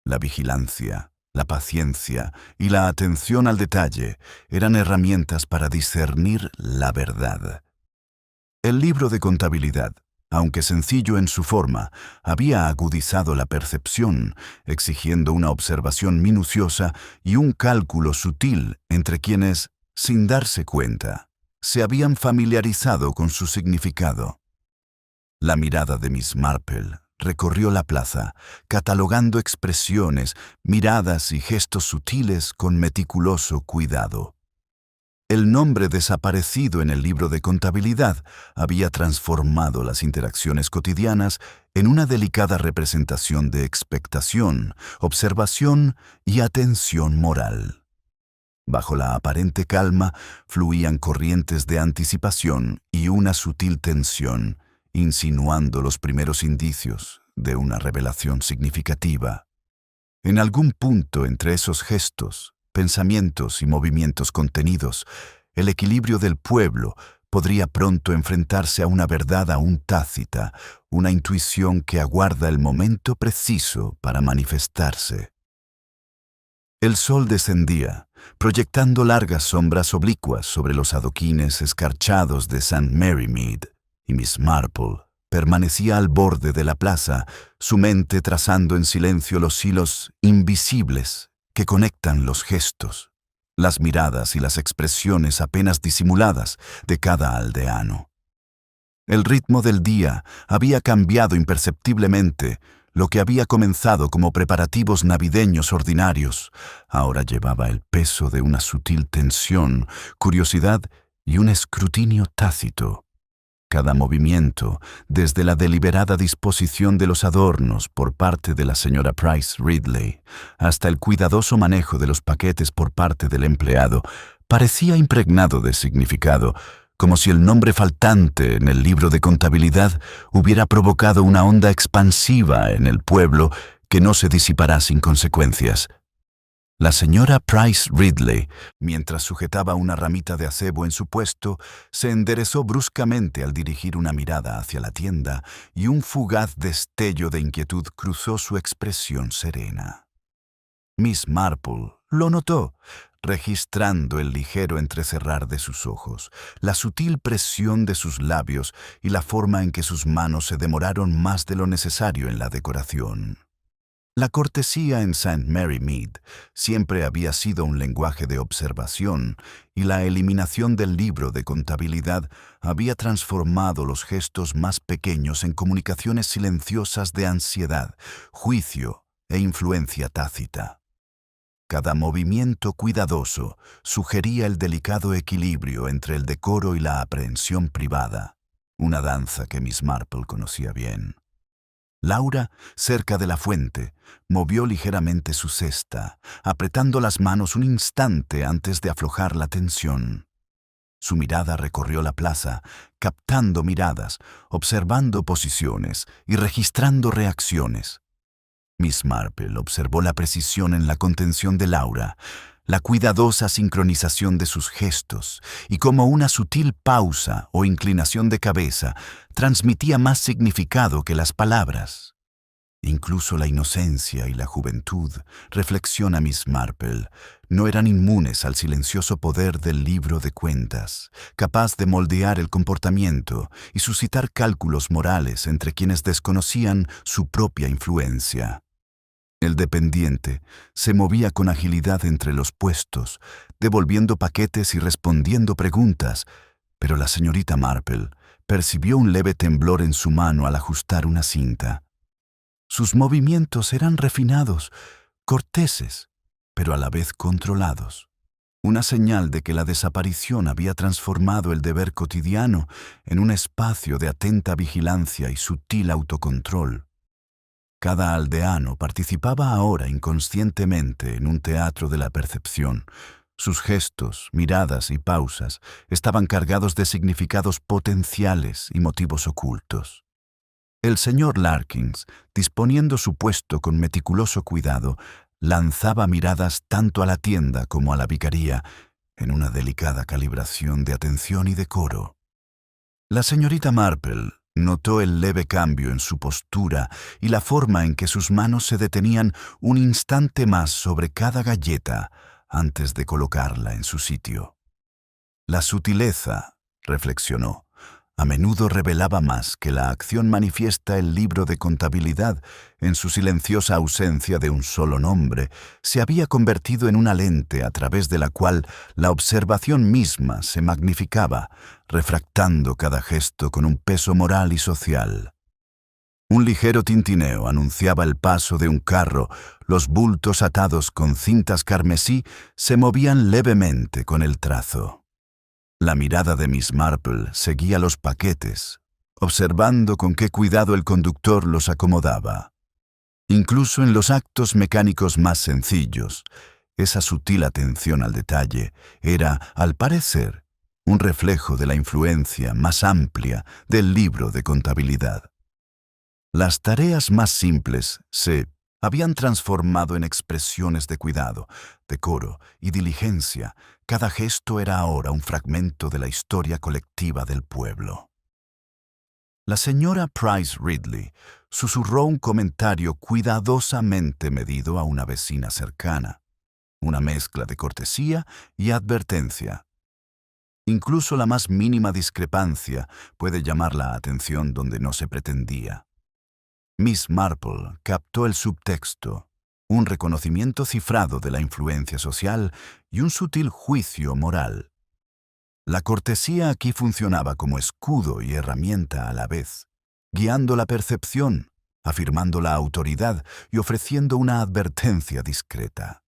La vigilancia, la paciencia y la atención al detalle eran herramientas para discernir la verdad. El libro de contabilidad, aunque sencillo en su forma, había agudizado la percepción, exigiendo una observación minuciosa y un cálculo sutil entre quienes, sin darse cuenta, se habían familiarizado con su significado. La mirada de Miss Marple recorrió la plaza, catalogando expresiones, miradas y gestos sutiles con meticuloso cuidado. El nombre desaparecido en el libro de contabilidad había transformado las interacciones cotidianas en una delicada representación de expectación, observación y atención moral. Bajo la aparente calma fluían corrientes de anticipación y una sutil tensión, insinuando los primeros indicios de una revelación significativa. En algún punto entre esos gestos, pensamientos y movimientos contenidos, el equilibrio del pueblo podría pronto enfrentarse a una verdad aún tácita, una intuición que aguarda el momento preciso para manifestarse. El sol descendía, proyectando largas sombras oblicuas sobre los adoquines escarchados de St. Mary Mead, y Miss Marple permanecía al borde de la plaza, su mente trazando en silencio los hilos invisibles que conectan los gestos, las miradas y las expresiones apenas disimuladas de cada aldeano. El ritmo del día había cambiado imperceptiblemente. Lo que había comenzado como preparativos navideños ordinarios, ahora llevaba el peso de una sutil tensión, curiosidad y un escrutinio tácito. Cada movimiento, desde la deliberada disposición de los adornos por parte de la señora Price Ridley hasta el cuidadoso manejo de los paquetes por parte del empleado, parecía impregnado de significado, como si el nombre faltante en el libro de contabilidad hubiera provocado una onda expansiva en el pueblo que no se disipará sin consecuencias. La señora Price Ridley, mientras sujetaba una ramita de acebo en su puesto, se enderezó bruscamente al dirigir una mirada hacia la tienda y un fugaz destello de inquietud cruzó su expresión serena. Miss Marple lo notó, registrando el ligero entrecerrar de sus ojos, la sutil presión de sus labios y la forma en que sus manos se demoraron más de lo necesario en la decoración. La cortesía en St. Mary Mead siempre había sido un lenguaje de observación y la eliminación del libro de contabilidad había transformado los gestos más pequeños en comunicaciones silenciosas de ansiedad, juicio e influencia tácita. Cada movimiento cuidadoso sugería el delicado equilibrio entre el decoro y la aprehensión privada, una danza que Miss Marple conocía bien. Laura, cerca de la fuente, movió ligeramente su cesta, apretando las manos un instante antes de aflojar la tensión. Su mirada recorrió la plaza, captando miradas, observando posiciones y registrando reacciones. Miss Marple observó la precisión en la contención de Laura, la cuidadosa sincronización de sus gestos, y como una sutil pausa o inclinación de cabeza transmitía más significado que las palabras. Incluso la inocencia y la juventud, reflexiona Miss Marple, no eran inmunes al silencioso poder del libro de cuentas, capaz de moldear el comportamiento y suscitar cálculos morales entre quienes desconocían su propia influencia. El dependiente se movía con agilidad entre los puestos, devolviendo paquetes y respondiendo preguntas, pero la señorita Marple percibió un leve temblor en su mano al ajustar una cinta. Sus movimientos eran refinados, corteses, pero a la vez controlados. Una señal de que la desaparición había transformado el deber cotidiano en un espacio de atenta vigilancia y sutil autocontrol. Cada aldeano participaba ahora inconscientemente en un teatro de la percepción. Sus gestos, miradas y pausas estaban cargados de significados potenciales y motivos ocultos. El señor Larkins, disponiendo su puesto con meticuloso cuidado, lanzaba miradas tanto a la tienda como a la vicaría, en una delicada calibración de atención y decoro. La señorita Marple notó el leve cambio en su postura y la forma en que sus manos se detenían un instante más sobre cada galleta antes de colocarla en su sitio. La sutileza, reflexionó, a menudo revelaba más que la acción manifiesta. El libro de contabilidad, en su silenciosa ausencia de un solo nombre, se había convertido en una lente a través de la cual la observación misma se magnificaba, refractando cada gesto con un peso moral y social. Un ligero tintineo anunciaba el paso de un carro, los bultos atados con cintas carmesí se movían levemente con el trazo. La mirada de Miss Marple seguía los paquetes, observando con qué cuidado el conductor los acomodaba. Incluso en los actos mecánicos más sencillos, esa sutil atención al detalle era, al parecer, un reflejo de la influencia más amplia del libro de contabilidad. Las tareas más simples se habían transformado en expresiones de cuidado, decoro y diligencia. Cada gesto era ahora un fragmento de la historia colectiva del pueblo. La señora Price Ridley susurró un comentario cuidadosamente medido a una vecina cercana, una mezcla de cortesía y advertencia. Incluso la más mínima discrepancia puede llamar la atención donde no se pretendía. Miss Marple captó el subtexto, un reconocimiento cifrado de la influencia social y un sutil juicio moral. La cortesía aquí funcionaba como escudo y herramienta a la vez, guiando la percepción, afirmando la autoridad y ofreciendo una advertencia discreta.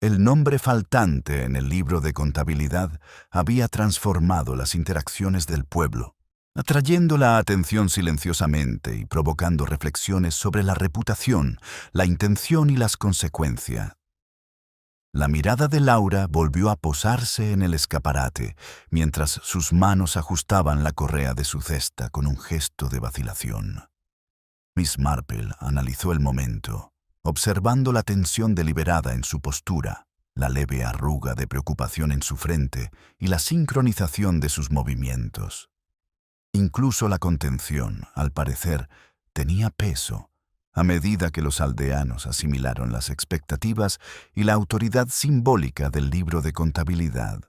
El nombre faltante en el libro de contabilidad había transformado las interacciones del pueblo, atrayendo la atención silenciosamente y provocando reflexiones sobre la reputación, la intención y las consecuencias. La mirada de Laura volvió a posarse en el escaparate, mientras sus manos ajustaban la correa de su cesta con un gesto de vacilación. Miss Marple analizó el momento, observando la tensión deliberada en su postura, la leve arruga de preocupación en su frente y la sincronización de sus movimientos. Incluso la contención, al parecer, tenía peso, a medida que los aldeanos asimilaron las expectativas y la autoridad simbólica del libro de contabilidad.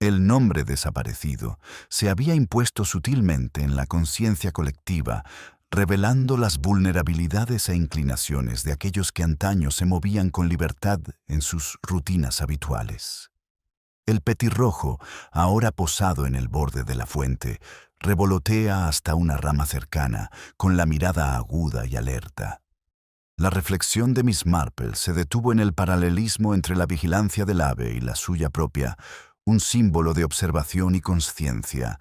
El nombre desaparecido se había impuesto sutilmente en la conciencia colectiva, revelando las vulnerabilidades e inclinaciones de aquellos que antaño se movían con libertad en sus rutinas habituales. El petirrojo, ahora posado en el borde de la fuente, revolotea hasta una rama cercana, con la mirada aguda y alerta. La reflexión de Miss Marple se detuvo en el paralelismo entre la vigilancia del ave y la suya propia, un símbolo de observación y conciencia.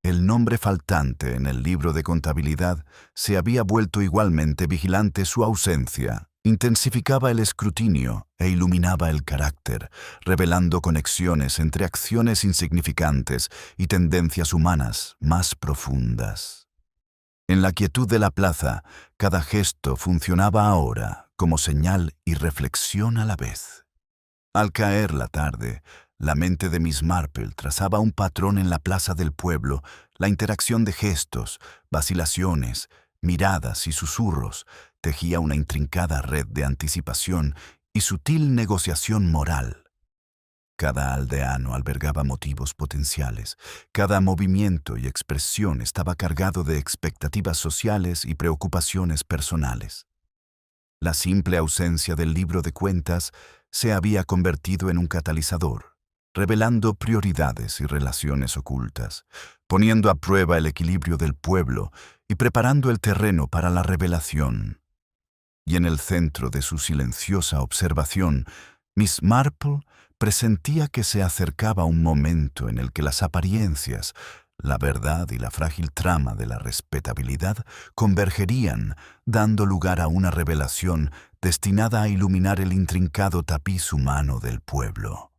El nombre faltante en el libro de contabilidad se había vuelto igualmente vigilante su ausencia. Intensificaba el escrutinio e iluminaba el carácter, revelando conexiones entre acciones insignificantes y tendencias humanas más profundas. En la quietud de la plaza, cada gesto funcionaba ahora como señal y reflexión a la vez. Al caer la tarde, la mente de Miss Marple trazaba un patrón en la plaza del pueblo, la interacción de gestos, vacilaciones, miradas y susurros tejía una intrincada red de anticipación y sutil negociación moral. Cada aldeano albergaba motivos potenciales, cada movimiento y expresión estaba cargado de expectativas sociales y preocupaciones personales. La simple ausencia del libro de cuentas se había convertido en un catalizador, revelando prioridades y relaciones ocultas, poniendo a prueba el equilibrio del pueblo y preparando el terreno para la revelación. Y en el centro de su silenciosa observación, Miss Marple presentía que se acercaba un momento en el que las apariencias, la verdad y la frágil trama de la respetabilidad convergerían, dando lugar a una revelación destinada a iluminar el intrincado tapiz humano del pueblo.